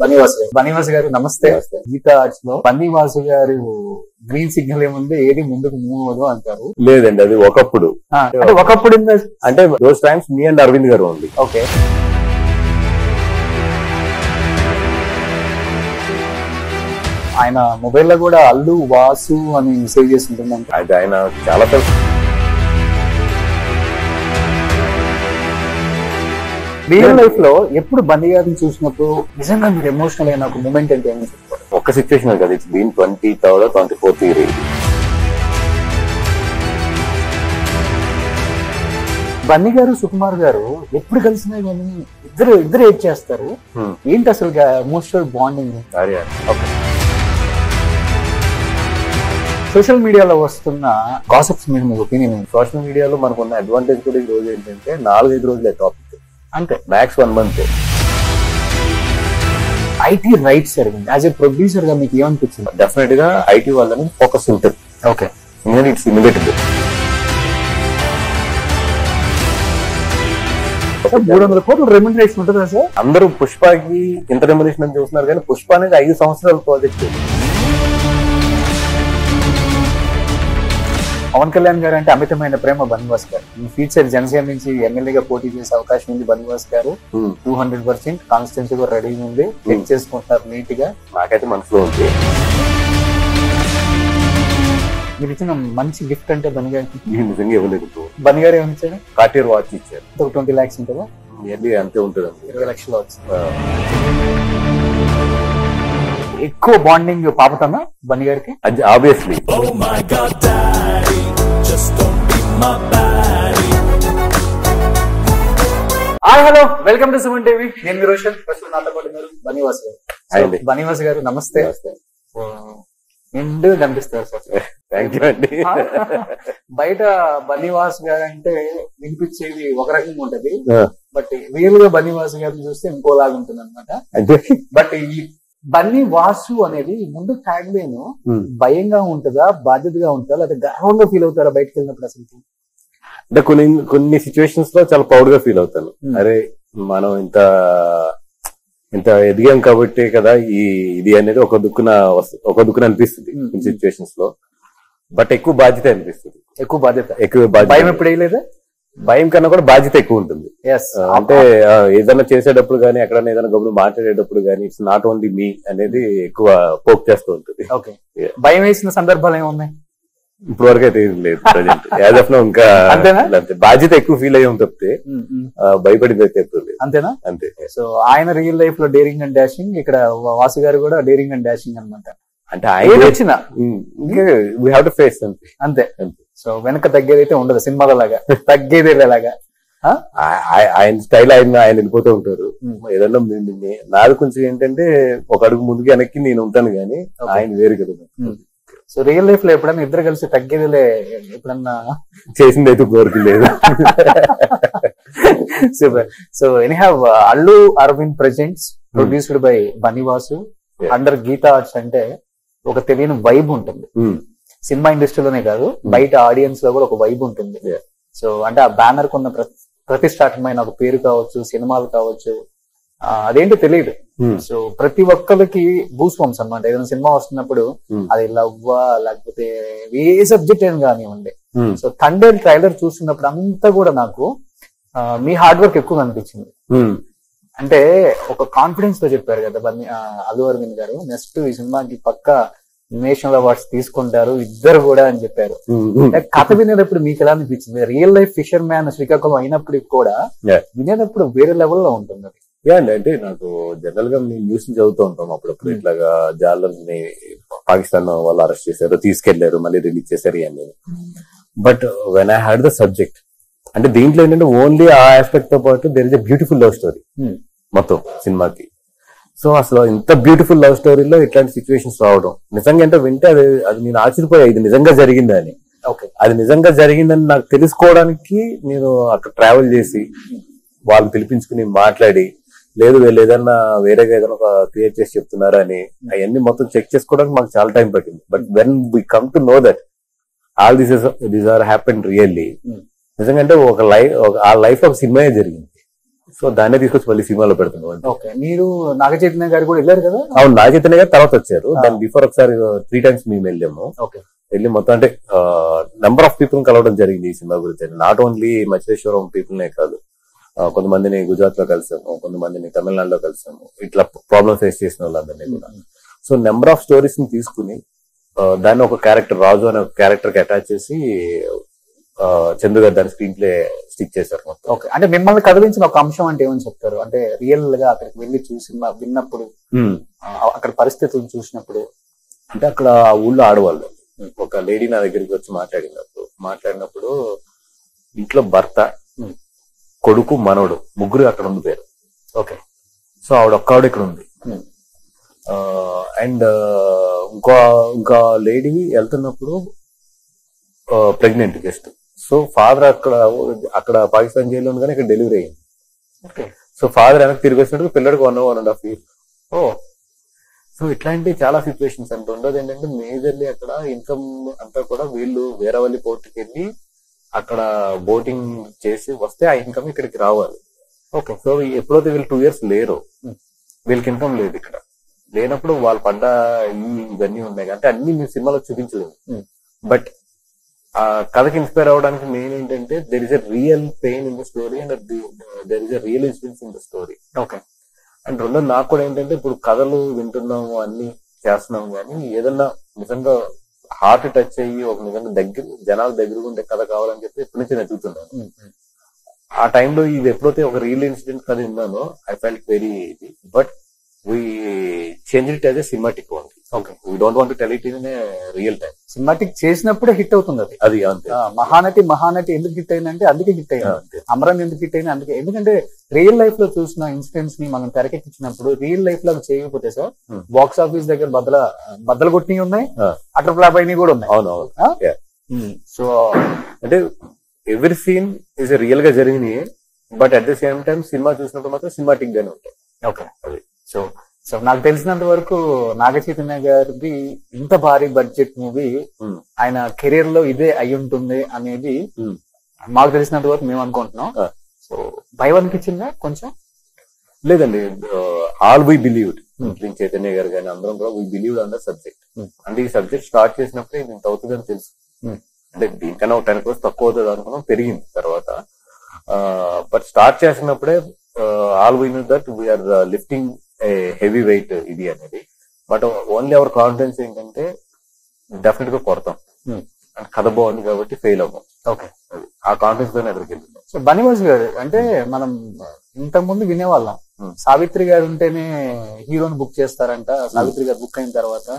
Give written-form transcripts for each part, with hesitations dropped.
బన్నీవాసు గారు నమస్తే. గీతా ఆర్ట్స్ లో బన్నీవాసు గారు గ్రీన్ సిగ్నల్ ఏముంది, ఏది ముందుకు మూవ్ అవ్వదు అంటారు. లేదండి, అది ఒకప్పుడు. ఒకప్పుడు అంటే those times me and Aravind garu ఉంది. ఓకే, ఆయన మొబైల్ లో కూడా అల్లు వాసు అని సేవ్ చేసి ఉంటుంది. అది ఆయన చాలా రియల్ లైఫ్ లో ఎప్పుడు బన్నీ గారిని చూసినప్పుడు నిజంగా మీరు ఎమోషనల్ అయిన ఒక మూమెంట్ అంటే ఏమి చెప్తారు? ఒక్క సిచ్యువేషన్ కదా, it's been 23rd or 24th year. Bunny garu Sukumar గారు ఎప్పుడు కలిసినా కానీ ఇద్దరు ఏడ్ చేస్తారు. ఏంటి అసలు ఎమోషనల్ బాండింగ్? సోషల్ మీడియాలో వస్తున్న గాసిప్స్ మీద మీ ఒపీనియన్? సోషల్ మీడియాలో మనకున్న అడ్వాంటేజ్ కూడా ఈ రోజు ఏంటంటే 4-5 రోజులే టాపిక్, అంతే, మ్యాక్స్ 1 month. ఐటీ రైట్స్ జరిగింది. యాజ్ ఎ ప్రొడ్యూసర్ గా మీకు ఏమనిపించింది? డెఫినెట్ గా ఐటీ వాళ్ళని ఫోకస్ ఉంటుంది. Okay, it's inevitable. 300 కోట్ల రెమ్యునరేషన్ ఉంటుందా సార్? అందరూ పుష్పకి ఇంత రెమ్యునరేషన్ అని చూస్తున్నారు, కానీ పుష్ప అనేది 5 సంవత్సరాల ప్రాజెక్ట్. పవన్ కళ్యాణ్ గారు అంటే అమితమైన ప్రేమ బన్నీవాస్ గారు. ఈ ఫ్యూచర్ జనసేన నుంచి ఎమ్మెల్యేగా పోటీ చేసే అవకాశం ఉంది బన్నీవాస్ గారు. 200% కాన్స్టిట్యున్సీ కూడా రెడీ ఉంది, చెక్ చేసుకుంటున్నారు నీట్ గా. నాకైతే మనసులో ఉంది. మీరు ఇచ్చిన మంచి గిఫ్ట్ అంటే బన్నీ గారికి నిజంగా ఇవ్వలేదు. బన్నీ గారు ఏమి ఇచ్చారు? కార్టియర్ వాచ్ ఇచ్చారు. 20 lakhs ఉంటుందా? నియర్లీ అంతే ఉంటుంది. 20 లక్షలు వచ్చింది. ఎక్కువ బాండింగ్ పాపతనా బన్నీ గారికి? Obviously. Hello, welcome to Suman TV. నేను మీ రోషన్. నాతో పాటు బన్నీవాసు గారు. బన్నీవాసు గారు నమస్తే. నిండు కనిపిస్తారు సార్. థ్యాంక్ యూ అండి. బయట బన్నీవాసు గారు అంటే వినిపించేది ఒక రకంగా ఉంటది, బట్ రియల్ గా బన్నీవాసు గారిని చూస్తే ఇంకోలాగా ఉంటుంది అనమాట. బట్ ఈ బన్నీ వాసు అనేది ముందు ట్యాగ్ లేను భయంగా ఉంటుందా, బాధ్యతగా ఉంటుందా, లేదా గర్వంగా ఫీల్ అవుతారా బయటకు వెళ్ళినప్పుడు? అసలు అంటే కొన్ని సిచ్యువేషన్స్ లో చాలా ప్రౌడ్ గా ఫీల్ అవుతాను. అరే మనం ఇంత ఎదిగాం కాబట్టి కదా ఇది అనేది ఒక దుక్కున అనిపిస్తుంది కొన్ని సిచ్యువేషన్స్ లో. బట్ ఎక్కువ బాధ్యత అనిపిస్తుంది. ఎక్కువ బాధ్యత. భయం ఎప్పుడు వేయలేదా? భయం కన్నా కూడా బాధ్యత ఎక్కువ ఉంటుంది. అంటే ఏదైనా చేసేటప్పుడు గానీ, ఎక్కడైనా ఏదైనా గబులు మాట్లాడేటప్పుడు గానీ, ఇట్స్ నాట్ ఓన్లీ మీ అనేది ఎక్కువ పోక్ చేస్తూ ఉంటుంది. ఓకే, భయం వేసిన సందర్భాలు ఏమున్నాయి? ఇప్పుడు వరకు అయితే లేదు ప్రజెంట్. యాజ్ ఆఫ్ నౌ ఇంకా బాధ్యత ఎక్కువ ఫీల్ అయ్యాం తప్పితే భయపడింది అయితే ఎప్పుడు లేదు. అంతేనా? అంతే. సో ఆయన రియల్ లైఫ్ లో డేరింగ్ అండ్ డాషింగ్, ఇక్కడ వాసు గారు కూడా డేరింగ్ అండ్ డాషింగ్ అనమాట. అంటే ఆయన వచ్చిన వీ హావ్ టు ఫేస్ అంతే. సో వెనక తగ్గేది అయితే ఉండదు సినిమాల లాగా, తగ్గేది ఎలాగా ఆయన స్టైల్ ఆయన వెళ్ళిపోతూ ఉంటారు. ఏదన్నా నాది కొంచెం ఏంటంటే ఒక అడుగు ముందుకు వెనక్కి నేను ఉంటాను, కానీ ఆయన వేరు కదా. సో రియల్ లైఫ్ లో ఎప్పుడన్నా ఇద్దరు కలిసి తగ్గేదిలే ఎప్పుడన్నా చేసింది అయితే కోరుకోలేదు. Super. So anyhow Allu Aravind presents produced by Bunny Vasu under Geetha Arts అంటే ఒక తెలియని వైబ్ ఉంటుంది. సినిమా ఇండస్ట్రీలోనే కాదు, బయట ఆడియన్స్ లో కూడా ఒక వైబ్ ఉంటుంది. సో అంటే ఆ బ్యానర్ కున్న ప్రతిష్టాత్మకమైన ఒక పేరు కావచ్చు, సినిమాలు కావచ్చు, అదేంటో తెలియదు. సో ప్రతి ఒక్కరికి బూస్ పంప్స్ అనమాట. ఏదైనా సినిమా వస్తున్నప్పుడు అది లవ్వా లేకపోతే ఏ సబ్జెక్ట్ అని కానివ్వండి. సో థండర్ ట్రైలర్ చూస్తున్నప్పుడు అంతా కూడా నాకు మీ హార్డ్ వర్క్ ఎక్కువ అనిపించింది. అంటే ఒక కాన్ఫిడెన్స్ తో చెప్పారు కదా అల్లు అరవింద్ గారు, నెక్స్ట్ ఈ సినిమాకి పక్కా నేషనల్ అవార్డ్స్ తీసుకుంటారు ఇద్దరు కూడా అని చెప్పారు. కథ వినేటప్పుడు మీకు ఎలా అనిపించింది? Real life fissure man Srikakulam అయినప్పటికి కూడా వినేటప్పుడు వేరే లెవెల్లో ఉంటుంది. అంటే నాకు జనరల్ గా మేము న్యూస్ చదువుతూ ఉంటాం అప్పుడప్పుడు, ఇట్లాగా జాలర్ని పాకిస్తాన్ వాళ్ళు అరెస్ట్ చేశారు, తీసుకెళ్లారు, మళ్ళీ రిలీజ్ చేశారు అని. But when I had the subject, అంటే దీంట్లో ఏంటంటే ఓన్లీ ఆ ఆస్పెక్ట్ తో పాటు there is a beautiful love story మొత్తం సినిమాకి. సో అసలు ఇంత బ్యూటిఫుల్ లవ్ స్టోరీలో ఇట్లాంటి సిచ్యువేషన్స్ రావడం నిజంగా అంటే వింటే అది నేను ఆశ్చర్యపోయా, ఇది నిజంగా జరిగిందని. అది నిజంగా జరిగిందని నాకు తెలుసుకోవడానికి నేను అక్కడ ట్రావెల్ చేసి వాళ్ళని పిలిపించుకుని మాట్లాడి, లేదు వీళ్ళు ఏదన్నా వేరేగా ఏదైనా ఒక క్రియేట్ చేసి చెప్తున్నారా అని అవన్నీ మొత్తం చెక్ చేసుకోవడానికి మాకు చాలా టైం పట్టింది. But when we come to know that all these are happen really, నిజంగా అంటే ఆ లైఫ్ ఒక సినిమాయే జరిగింది. సో దాన్నే తీసుకొచ్చి మళ్ళీ సినిమాలో పెడుతున్నాం. ఓకే, మీరు నాగ చైతన్య గారు కూడా వెళ్ళారు కదా? అవును, నాగ చైతన్య గారు తర్వాత వచ్చారు. దాని బిఫోర్ ఒకసారి 3 times మేము వెళ్ళాము. ఓకే, వెళ్ళి మొత్తం అంటే నెంబర్ ఆఫ్ పీపుల్ కలవడం జరిగింది ఈ సినిమా గురించి. నాట్ ఓన్లీ మచిలేశ్వరం పీపుల్ నే కాదు, కొంతమందిని గుజరాత్ లో కలిసాము, కొంతమందిని తమిళనాడులో కలిసాము, ఇట్లా ప్రాబ్లమ్ ఫేస్ చేసిన వాళ్ళందరినీ కూడా. సో నెంబర్ ఆఫ్ స్టోరీస్ ని తీసుకుని దాన్ని ఒక క్యారెక్టర్, రాజు అనే ఒక క్యారెక్టర్ కి అటాచ్ చేసి చందు గారు దాని స్క్రీన్ ప్లే స్టిక్ చేశారు మొత్తం. ఓకే, అంటే మిమ్మల్ని కదిలించిన ఒక అంశం అంటే ఏమని చెప్తారు? అంటే రియల్ గా అక్కడికి వెళ్ళి చూసి విన్నప్పుడు, అక్కడ పరిస్థితులను చూసినప్పుడు. అంటే అక్కడ ఆ ఊళ్ళో ఆడవాళ్ళు, ఒక లేడీ నా దగ్గరికి వచ్చి మాట్లాడినప్పుడు ఇంట్లో భర్త, కొడుకు, మనవడు, ముగ్గురు అక్కడ ఉండిపోయారు. ఓకే, సో ఆవిడ ఒక్క ఇక్కడ ఉంది. అండ్ ఇంకా లేడీ వెళ్తున్నప్పుడు ప్రెగ్నెంట్ జస్ట్. సో ఫాదర్ అక్కడ పాకిస్తాన్ జైల్లో ఉండగానే ఇక్కడ డెలివరీ అయింది. సో ఫాదర్ వెనక్కి తిరిగి వచ్చినట్టు పిల్లడికి 1.5 years. సో ఇట్లాంటి చాలా సిచ్యువేషన్స్. అంటే ఉండదు ఏంటంటే మేజర్లీ అక్కడ ఇన్కమ్ అంతా కూడా వీళ్ళు వేరవల్లి పోర్టుకి వెళ్ళి అక్కడ బోటింగ్ చేసి వస్తే ఆ ఇన్కమ్ ఇక్కడికి రావాలి. ఓకే, సో ఎప్పుడైతే వీళ్ళు 2 years లేరు, వీళ్ళకి ఇన్కమ్ లేదు. ఇక్కడ లేనప్పుడు వాళ్ళు పడ్డ ఇవన్నీ ఉన్నాయి. అంటే అన్ని మీ సినిమాలో చూపించలేదు, బట్ ఆ కథకి ఇన్స్పైర్ అవడానికి మెయిన్ ఏంటంటే there is a real pain in the story and there is a real incidents in the story. Okay, and రెండోది నాకు కూడా ఏంటంటే ఇప్పుడు కథలు వింటున్నాము, అన్ని చేస్తున్నాము, కానీ ఏదన్నా నిజంగా హార్ట్ టచ్ అయ్యి ఒక నిజంగా జనాల దగ్గర ఉండే కథ కావాలని చెప్పి ఎప్పటి నుంచి నేను చూస్తున్నాను. ఆ టైంలో ఇది ఎప్పుడైతే ఒక రియల్ ఇన్సిడెంట్ కథ విన్నానో I felt very easy, but we changed it as a cinematic one. Okay, we don't want to tell it in a real time. Cinematic చేసినప్పుడే హిట్ అవుతుంది అది అంతే. మహానటి ఎందుకు హిట్ అయిందంటే అందుకే హిట్ అయింది. అమరన్ ఎందుకు హిట్ అయింది అందుకే. ఎందుకంటే రియల్ లైఫ్ లో చూసిన ఇన్సిడెంట్స్ ని మనం తెరకెక్కించినప్పుడు రియల్ లైఫ్ లో చేయకపోతే సార్ బాక్స్ ఆఫీస్ దగ్గర బద్దలు కొట్టినవి ఉన్నాయి, అటర్ ఫ్లాప్ అయినవి కూడా ఉన్నాయి. అవునవును. సో అంటే ఎవ్రీ సీన్ ఇస్ రియల్ గా జరిగినాయి, but at the same time cinema చూసినప్పుడు మాత్రం సినిమాటిక్ గానే ఉంటాయి. ఓకే, అది సో నాకు తెలిసినంత వరకు నాగ చైతన్య గారిది ఇంత భారీ బడ్జెట్ మూవీ ఆయన కెరీర్ లో ఇదే అయి ఉంటుంది అనేది మాకు తెలిసినంత వరకు మేము అనుకుంటున్నాం. సో భయం అనిపించిందా కొంచెం? లేదండి, ఆల్ వీ బిలీవ్డ్, చైతన్య గారు కానీ అందరం కూడా we believed on the subject. అంటే ఈ సబ్జెక్ట్ స్టార్ట్ చేసినప్పుడే ఇది ఇంత అవుతుందని తెలుసు. అంటే దీనికన్నా 10 crores తక్కువ అవుతుంది అనుకున్నాం, పెరిగింది తర్వాత. బట్ స్టార్ట్ చేసినప్పుడే all we know that we are lifting heavy weight ఇది అనేది. బట్ ఓన్లీ అవర్ కాన్ఫిడెన్స్ ఏంటంటే డెఫినెట్ గా కొడతాం, కథ బాగుంది కాబట్టి ఫెయిల్ అవ్వం. ఓకే, ఆ కాన్ఫిడెన్స్ తోనే ఎక్కడికి వెళ్తున్నాం. సో బనివాస్ గారు అంటే మనం ఇంతకు ముందు వినేవాళ్ళం, సావిత్రి గారు ఉంటేనే హీరోని బుక్ చేస్తారంట, సావిత్రి గారు బుక్ అయిన తర్వాత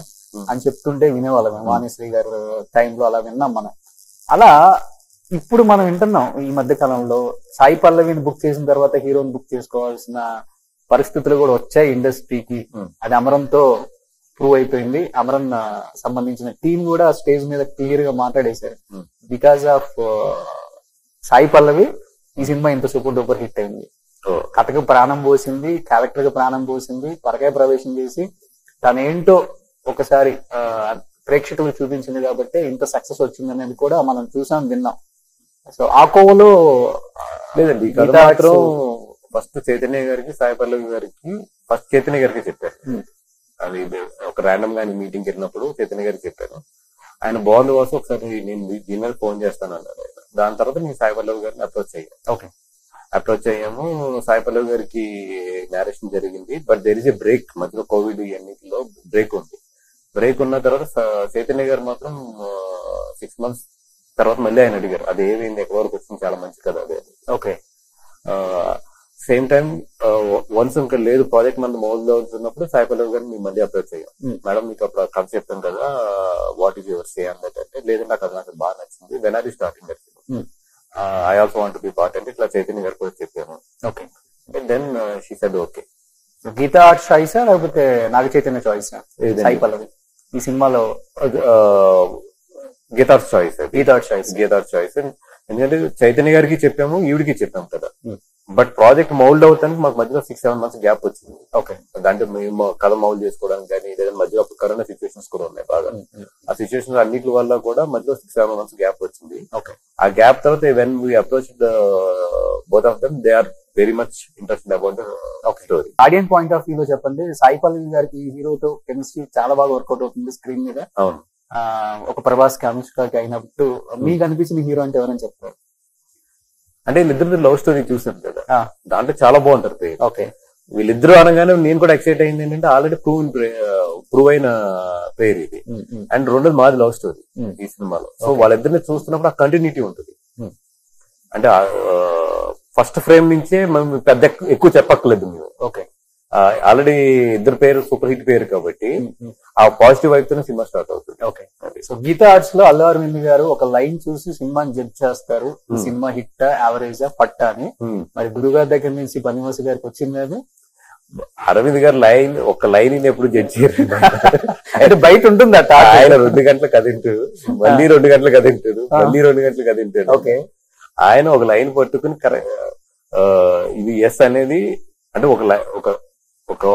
అని చెప్తుంటే వినేవాళ్ళం. వాణిశ్రీ గారు టైంలో అలా విన్నాం మనం. అలా ఇప్పుడు మనం వింటున్నాం ఈ మధ్య కాలంలో సాయి పల్లవిని బుక్ చేసిన తర్వాత హీరోని బుక్ చేసుకోవాల్సిన పరిస్థితులు కూడా వచ్చాయి ఇండస్ట్రీకి. అది అమరంతో ప్రూవ్ అయిపోయింది. అమరన్ సంబంధించిన టీం కూడా స్టేజ్ మీద క్లియర్ గా మాట్లాడేశారు. బికాస్ ఆఫ్ సాయి పల్లవి ఈ సినిమా ఇంత సూపర్ డూపర్ హిట్ అయింది. కథకు ప్రాణం పోసింది, క్యారెక్టర్ కి ప్రాణం పోసింది, పరకాయ ప్రవేశం చేసి తనేంటో ఒకసారి ప్రేక్షకులకు చూపించింది కాబట్టి ఇంత సక్సెస్ వచ్చింది అనేది కూడా మనం చూసాం, విన్నాం. సో ఆ కోవలో లేదండి, ఫస్ట్ చైతన్య గారికి, సాయి పల్లవి గారికి, ఫస్ట్ చైతన్య గారికి చెప్పారు. అది ఒక ర్యాండమ్ గా మీటింగ్ వెళ్ళినప్పుడు చైతన్య గారికి చెప్పాను. ఆయన బాగుంది కోసం ఒకసారి నేను దీని మీద ఫోన్ చేస్తాను అన్నారు. దాని తర్వాత నేను సాయి పల్లవి గారిని అప్రోచ్ అయ్యాను. ఓకే, అప్రోచ్ అయ్యాము. సాయి పల్లవి గారికి నేరేషన్ జరిగింది, but there is a break. మధ్యలో కోవిడ్ అన్నిటిలో బ్రేక్ ఉంది. బ్రేక్ ఉన్న తర్వాత చైతన్య గారు మాత్రం 6 months తర్వాత మళ్ళీ ఆయన అడిగారు, అది ఏమైంది, ఎక్కడి వరకు వచ్చింది, చాలా మంచి కదా అదే. ఓకే, సేమ్ టైం వన్స్ ఇంకా లేదు ప్రాజెక్ట్ మన మౌల్లో ఉంటున్నప్పుడు సాయి పల్లవి గారిని మేము మళ్ళీ అప్రోచ్ అయ్యాం. మేడం మీకు అప్పుడు కథ చెప్పాను కదా, వాట్ ఈస్ యువర్ సే అన్నట్టు. అంటే లేదంటే నాకు అది నాకు బాగా నచ్చింది, when are you starting I also want to be part అంటే ఇట్లా చైతన్య గారు కూడా చెప్పాను. Okay, then she said okay. Geetha Art చాయిసా లేకపోతే నాగ చైతన్య చాయిసా సాయి పల్లవి ఈ సినిమాలో? గీతార్ చాయిస్. గీతార్ చాయిస్ ఎందుకంటే చైతన్య గారికి చెప్పాము, ఈవిడికి చెప్పాము కదా. బట్ ప్రాజెక్ట్ మౌల్డ్ అవుతానికి మాకు మధ్యలో 6-7 months గ్యాప్ వచ్చింది. ఓకే, దాంట్లో మేము కథ మౌల్డ్ చేసుకోవడానికి కానీ లేదా మధ్యలో కరోనా సిచ్యువేషన్స్ కూడా ఉన్నాయి బాగా. ఆ సిచ్యువేషన్స్ అన్నిటి వల్ల కూడా మధ్యలో 6-7 months గ్యాప్ వచ్చింది. ఓకే, ఆ గ్యాప్ తర్వాత when we approach both of them they are very much interested about story. Audience point of view లో చెప్పండి, సాయి పల్లవి గారికి హీరోతో కెమిస్ట్రీ చాలా బాగా వర్కౌట్ అవుతుంది స్క్రీన్ మీద. అవును. ఒక ప్రభాస్ కి అనుష్కకి అయినప్పుడు మీకు అనిపించిన హీరో అంటే ఎవరైనా చెప్తారు? అంటే వీళ్ళిద్దరు లవ్ స్టోరీ చూసాను కదా, దాంట్లో చాలా బాగుంటారు పేరు. ఓకే. వీళ్ళిద్దరు అనగానే నేను కూడా ఎక్సైట్ అయింది ఏంటంటే ఆల్రెడీ ప్రూవ్ అయిన పేరు ఇది. అండ్ రెండోది మాది లవ్ స్టోరీ ఈ సినిమాలో. సో వాళ్ళిద్దరిని చూస్తున్నప్పుడు ఆ కంటిన్యూటీ ఉంటుంది. అంటే ఫస్ట్ ఫ్రేమ్ నుంచే మనం పెద్ద ఎక్కువ చెప్పక్కర్లేదు మేము. ఓకే. ఆల్రెడీ ఇద్దరు పేరు సూపర్ హిట్ పేరు కాబట్టి ఆ పాజిటివ్ వైపు తోనే సినిమా స్టార్ట్ అవుతుంది. ఓకే. సో గీతా ఆర్ట్స్ లో అల్లు అరవింద్ గారు ఒక లైన్ చూసి సినిమాని జడ్జ్ చేస్తారు, సినిమా హిట్ యావరేజ్ పట్టా అని. మరి గురుగారి దగ్గర నుంచి బనివాస్ గారికి వచ్చింది అది. అరవింద్ గారు ఒక లైన్ ఎప్పుడు జడ్జ్ చేయరు. అంటే బయట ఉంటుంది అట. ఆయన 2 గంటలు కదింటాడు, మళ్ళీ 2 గంటలు కదింటాడు, మళ్ళీ 2 గంటలు కదింటాడు. ఓకే. ఆయన ఒక లైన్ పట్టుకుని ఇది ఎస్ అనేది అంటే ఒక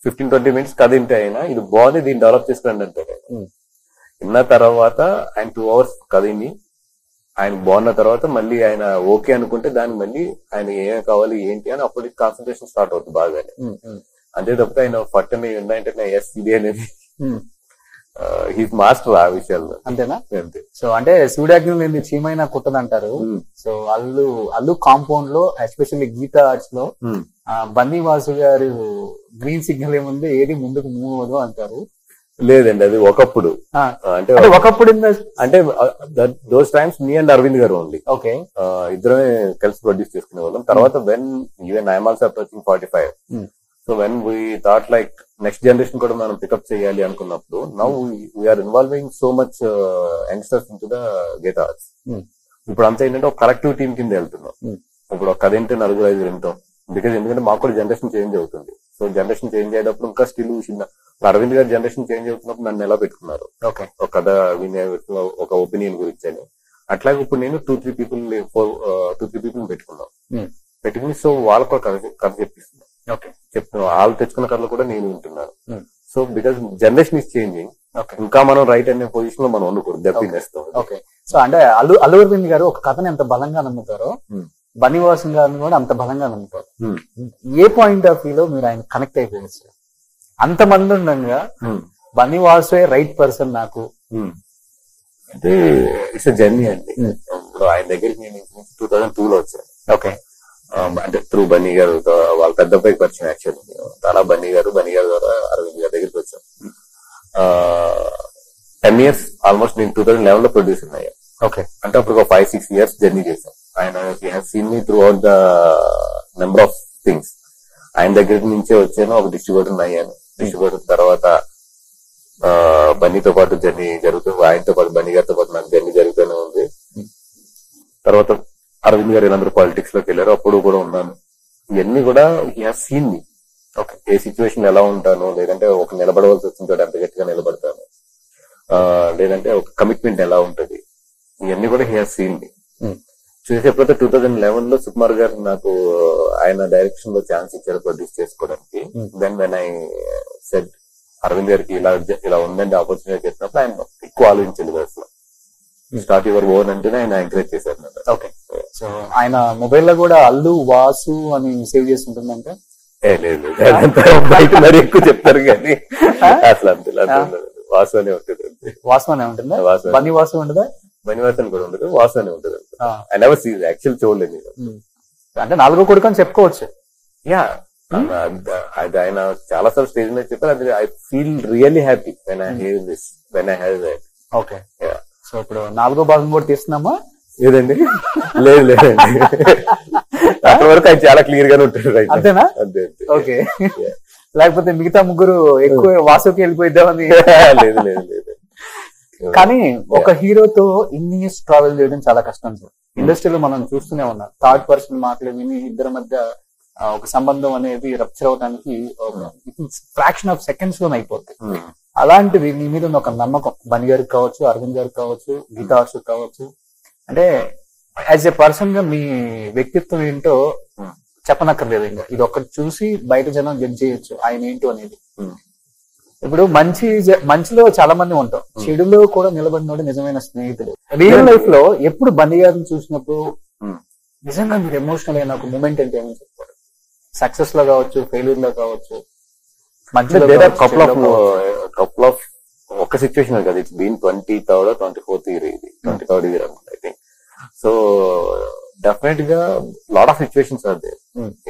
15-20 మినిట్స్ కదింటే అయినా ఇది బాగుంది, దీన్ని డెవలప్ చేసుకోండి అంటాడు. విన్న తర్వాత ఆయన 2 hours కదిని ఆయన బాగున్న తర్వాత మళ్ళీ ఆయన ఓకే అనుకుంటే దానికి మళ్ళీ ఆయన ఏం కావాలి ఏంటి అని అప్పటికి కాన్సన్ట్రేషన్ స్టార్ట్ అవుతుంది బాగానే. అంతే తప్ప ఆయన పట్టని ఏంటంటే ఎస్ ఇది అనేది హీస్ మాస్టర్ ఆ విషయాల్లో. అంతేనా? అంతే. సో అంటే సూడాగ్ని లేని చీమైనా కుట్టదంటారు. సో అల్లు కాంపౌండ్ లో ఎస్పెషల్లీ గీతా ఆర్ట్స్ లో బన్నీ వాసు గారు గ్రీన్ సిగ్నల్ ఏముంది, ఏది ముందుకు మూవ్ అవ్వదు అంటారు. లేదండి, అది ఒకప్పుడు. అంటే ఒకప్పుడు అంటే those times me and Aravind garu only. Okay. ఇద్దరమే కలిసి ప్రొడ్యూస్ చేసుకునే వాళ్ళం. తర్వాత when even I'm also approaching 45. So when we thought like next generation కూడా మనం పికప్ చేయాలి అనుకున్నప్పుడు now we are involving so much youngsters into the Geetha Arts. ఇప్పుడు అంతా ఏంటంటే ఒక కలెక్టివ్ టీమ్ కింద వెళ్తున్నాం. ఇప్పుడు ఒక కథ ఏంటంటే 4-5 వింటాం. ఎందుకంటే మాకు కూడా జనరేషన్ చేంజ్ అవుతుంది. సో జనరేషన్ చేంజ్ అయ్యేటప్పుడు ఇంకా స్టిల్ చిన్న అరవింద్ గారి జనరేషన్ చేంజ్ అవుతున్నప్పుడు నన్ను ఎలా పెట్టుకున్నారు ఒక కథ వినే ఒక ఒపీనియన్ గురించి అని. అట్లాగే ఇప్పుడు నేను 2-3 పీపుల్ పెట్టుకుని సో వాళ్ళకు ఒక కథ చెప్పిస్తున్నాను. చెప్తున్నాను, వాళ్ళు తెచ్చుకున్న కథలు కూడా నేను వింటున్నాను. So because generation is changing, ఇంకా మనం రైట్ అనే పొజిషన్ లో మనం ఉండకూడదు, దెబ్బతినేస్తాం. ఓకే. సో అంటే అల్లు అరవింద్ గారు ఒక కథని ఎంత బలంగా నమ్ముతారో బనివాసం గారిని కూడా అంత బలంగా నమ్ముతారు. ఏ పాయింట్ ఆఫ్ వ్యూ లో మీరు ఆయన కనెక్ట్ అయిపోవచ్చు? అంతమంది ఉండగా బనివాసే రైట్ పర్సన్ నాకు అంటే ఇట్స్ జర్నీ అండి. ఇప్పుడు ఆయన దగ్గరికి నేను 2002 లో వచ్చాను. ఓకే. అంటే త్రూ బన్నీ గారు వాళ్ళ పెద్ద పైకి పరిచయం. యాక్చువల్లీ చాలా బన్నీ గారు ద్వారా అరవింద్ గారి దగ్గరికి వచ్చాం. 10 years ఆల్మోస్ట్ నేను 2011 లో ప్రొడ్యూసర్ అయ్యా. ఓకే. అంటే అప్పుడు ఒక 5-6 years జర్నీ చేశాం. ఆయన seen me throughout the number of things. ఆయన దగ్గర నుంచే వచ్చాను, ఒక డిస్ట్రిబ్యూటర్ అయ్యాను. డిస్ట్రిబ్యూటర్ తర్వాత బన్నీతో పాటు జర్నీ జరుగుతుంది, ఆయనతో పాటు బన్నీ గారితో పాటు నాకు జర్నీ జరుగుతూనే ఉంది. తర్వాత అరవింద్ గారు వీళ్ళందరూ పాలిటిక్స్ లోకి వెళ్ళారు, అప్పుడు కూడా ఉన్నాను. ఇవన్నీ కూడా he has seen me. Okay. A situation ఎలా ఉంటాను, లేదంటే ఒక నిలబడవలసి వచ్చిన చోట ఎంత గట్టిగా నిలబడతాను, లేదంటే ఒక కమిట్మెంట్ ఎలా ఉంటది, ఇవన్నీ కూడా హీ హాస్ సీన్ మీ. చూసి ఎప్పుడైతే 2011 లో సుకుమార్ గారు నాకు ఆయన డైరెక్షన్ లో ఛాన్స్ ఇచ్చారు ప్రొడ్యూస్ చేసుకోవడానికి. Then when I said Aravind గారికి ఇలా ఉందండి ఆపర్చునిటీ చెప్పినప్పుడు ఆయన ఎక్కువ ఆలోచించలేదు అసలు. స్టార్ట్ యువర్ ఓన్ అంటేనే ఆయన ఎంకరేజ్ చేశారు. ఓకే. సో ఆయన మొబైల్ లో కూడా అల్లు వాసు అని సేవ్ చేసి ఉంటుందంటే లేదు, బయట మరి ఎక్కువ చెప్తారు కానీ అసలు అంతే వాసు అనే ఉంటుంది. వాసు అనే ఉంటుందా? బన్నీ వాసు ఉండదా? బనివాసన్ కూడా ఉండదు, వాసు అనే ఉంటుంది. ఐ నెవర్ సీ యాక్చువల్ చూడలేదు నేను. అంటే 4వ కొడుకు అని చెప్పుకోవచ్చు. యా, అది ఆయన చాలా సార్లు స్టేజ్ మీద చెప్పారు. అది I feel really happy when I here this, when I have that. Okay. So ఇప్పుడు 4వ భాగం కూడా తీస్తున్నామా? లేదండి, లేదండి. అంతవరకు ఆయన చాలా క్లియర్ గానే ఉంటాడు. అంతేనా? అంతే. ఓకే. లేకపోతే మిగతా ముగ్గురు ఎక్కువ వాసుకి వెళ్ళిపోయిద్దామని? లేదు లేదు లేదు. కానీ ఒక హీరోతో ఇన్ని ఇయర్స్ ట్రావెల్ చేయడం చాలా కష్టం సార్. ఇండస్ట్రీలో మనం చూస్తూనే ఉన్నాం, థర్డ్ పర్సన్ మాటలు విని ఇద్దరి మధ్య ఒక సంబంధం అనేది రప్చర్ అవడానికి ఫ్రాక్షన్ ఆఫ్ సెకండ్స్ లోనే అయిపోతుంది. అలాంటిది మీ మీద ఒక నమ్మకం, బన్నీ గారికి కావచ్చు, అరవింద్ గారికి కావచ్చు, గీతా ఆర్ట్స్ కావచ్చు, అంటే యాజ్ ఎ పర్సన్ గా మీ వ్యక్తిత్వం ఏంటో చెప్పనక్కర్లేదు. ఇంకా ఇది ఒక్కటి చూసి బయట జనం జడ్జ్ చేయొచ్చు ఆయన ఏంటో అనేది. ఇప్పుడు మంచిలో చాలా మంది ఉంటాం, చెడులో కూడా నిలబడినోడు నిజమైన స్నేహితుడు. రియల్ లైఫ్ లో ఎప్పుడు బన్నీ గారిని చూసినప్పుడు నిజంగా మీరు ఎమోషనల్ అయిన ఒక మూమెంట్ అంటే ఏమని చెప్తారు? సక్సెస్ లో కావచ్చు, ఫెయిల్యూర్ లో కావచ్చు, కపుల్ ఆఫ్ ఒక సిచ్యువేషన్ కదా, it's been 23rd or 24th year, ఇది 23rd year అనుకుంటా ఐ థింక్. సో డెఫినెట్ గా lot of situations are there.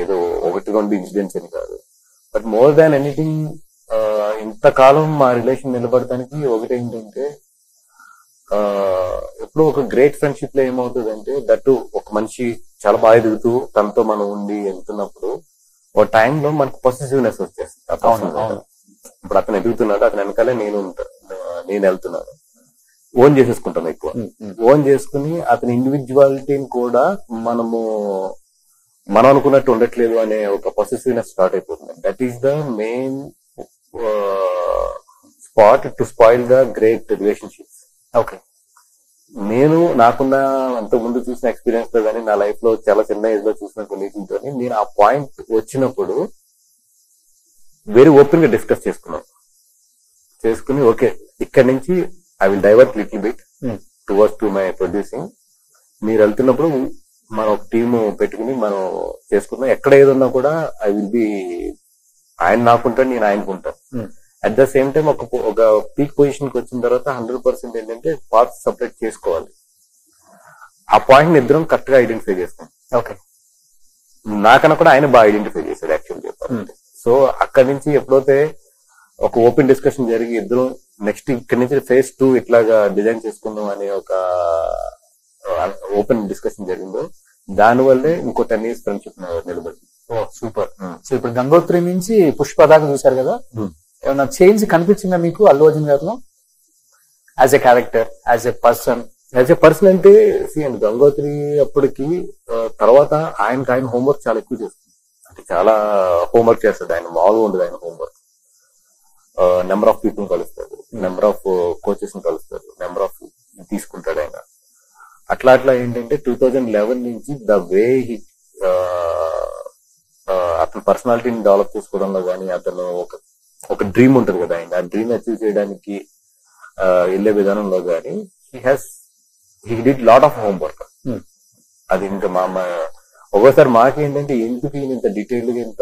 ఏదో 1-2 ఇన్సిడెంట్స్ అని కాదు, బట్ మోర్ దాన్ ఎనీథింగ్ ఇంతకాలం మా రిలేషన్ నిలబడటానికి ఒకటి ఏంటంటే, ఎప్పుడు ఒక గ్రేట్ ఫ్రెండ్షిప్ లో ఏమవుతుందంటే, దట్టు ఒక మనిషి చాలా బాగా ఎదుగుతూ తనతో మనం ఉండి వెళ్తున్నప్పుడు ఒక టైంలో మనకు పొసెసివ్నెస్ వచ్చేస్తుంది. ఇప్పుడు అతను ఎదుగుతున్నాడు, అతను వెనకాలే నేను వెళ్తున్నాను, ఓన్ చేసేసుకుంటాం ఎక్కువ. ఓన్ చేసుకుని అతని ఇండివిజువాలిటీని కూడా మనం అనుకున్నట్టు ఉండట్లేదు అనే ఒక పొసెసివ్నెస్ స్టార్ట్ అయిపోతుంది. That is the main spot to spoil the great relationships. Okay, నాకున్న అంతకుముందు చూసిన ఎక్స్పీరియన్స్ తో కానీ, నా లైఫ్ లో చాలా చిన్న ఏజ్ లో చూసిన కొన్నిటితో నేను ఆ పాయింట్ వచ్చినప్పుడు వెరీ ఓపెన్ గా డిస్కస్ చేసుకుని ఓకే, ఇక్కడ నుంచి I will divert little bit towards to my producing. మీరు వెళ్తున్నప్పుడు మనం ఒక టీమ్ పెట్టుకుని మనం చేసుకుందాం, ఎక్కడ ఏదన్నా కూడా ఐ విల్ బి, ఆయన నాకుంటాను, నేను ఆయనకుంటాను. అట్ ద సేమ్ టైం ఒక పీక్ పొజిషన్ కి వచ్చిన తర్వాత 100% ఏంటంటే పార్ట్స్ సపరేట్ చేసుకోవాలి. ఆ పాయింట్ ని ఇద్దరం కరెక్ట్ గా ఐడెంటిఫై చేసుకోండి. ఓకే, నాకన్నా కూడా ఆయన బాగా ఐడెంటిఫై చేశాడు యాక్చువల్ చెప్పాలంటే. సో అక్కడి నుంచి ఎప్పుడైతే ఒక ఓపెన్ డిస్కషన్ జరిగి ఇద్దరు నెక్స్ట్ ఇక్కడి నుంచి ఫేజ్ 2 ఇట్లాగా డిజైన్ చేసుకుందాం అనే ఒక ఓపెన్ డిస్కషన్ జరిగిందో, దానివల్లే ఇంకో 10 years ఫ్రెండ్షిప్ నిలబడింది. ఓ సూపర్. సో ఇప్పుడు గంగోత్రి నుంచి పుష్ప దాకా చూసారు కదా, ఏమన్నా చేంజ్ కనిపించిందా మీకు అల్లు అర్జున్ గారిలో as a character, as a person? అంటే అండ్ గంగోత్రి అప్పటికి తర్వాత ఆయన హోంవర్క్ చాలా ఎక్కువ చేస్తుంది. అంటే చాలా హోంవర్క్ చేస్తాడు ఆయన, మామూలుగా ఉండదు ఆయన హోంవర్క్. నెంబర్ ఆఫ్ పీపుల్ కలుస్తాడు, నెంబర్ ఆఫ్ కోచెస్ ని కలుస్తాడు, నెంబర్ ఆఫ్ తీసుకుంటాడు ఆయన. అట్లా ఏంటంటే 2011 నుంచి ద వే అతని పర్సనాలిటీని డెవలప్ చేసుకోవడంలో కానీ, అతను ఒక డ్రీమ్ ఉంటుంది కదా ఆయన, ఆ డ్రీమ్ అచీవ్ చేయడానికి వెళ్లే విధానంలో కానీ he did lot of homework. అది ఇంకా ఒక్కోసారి మాకేంటంటే ఎందుకు ఇంత డీటెయిల్ గా ఇంత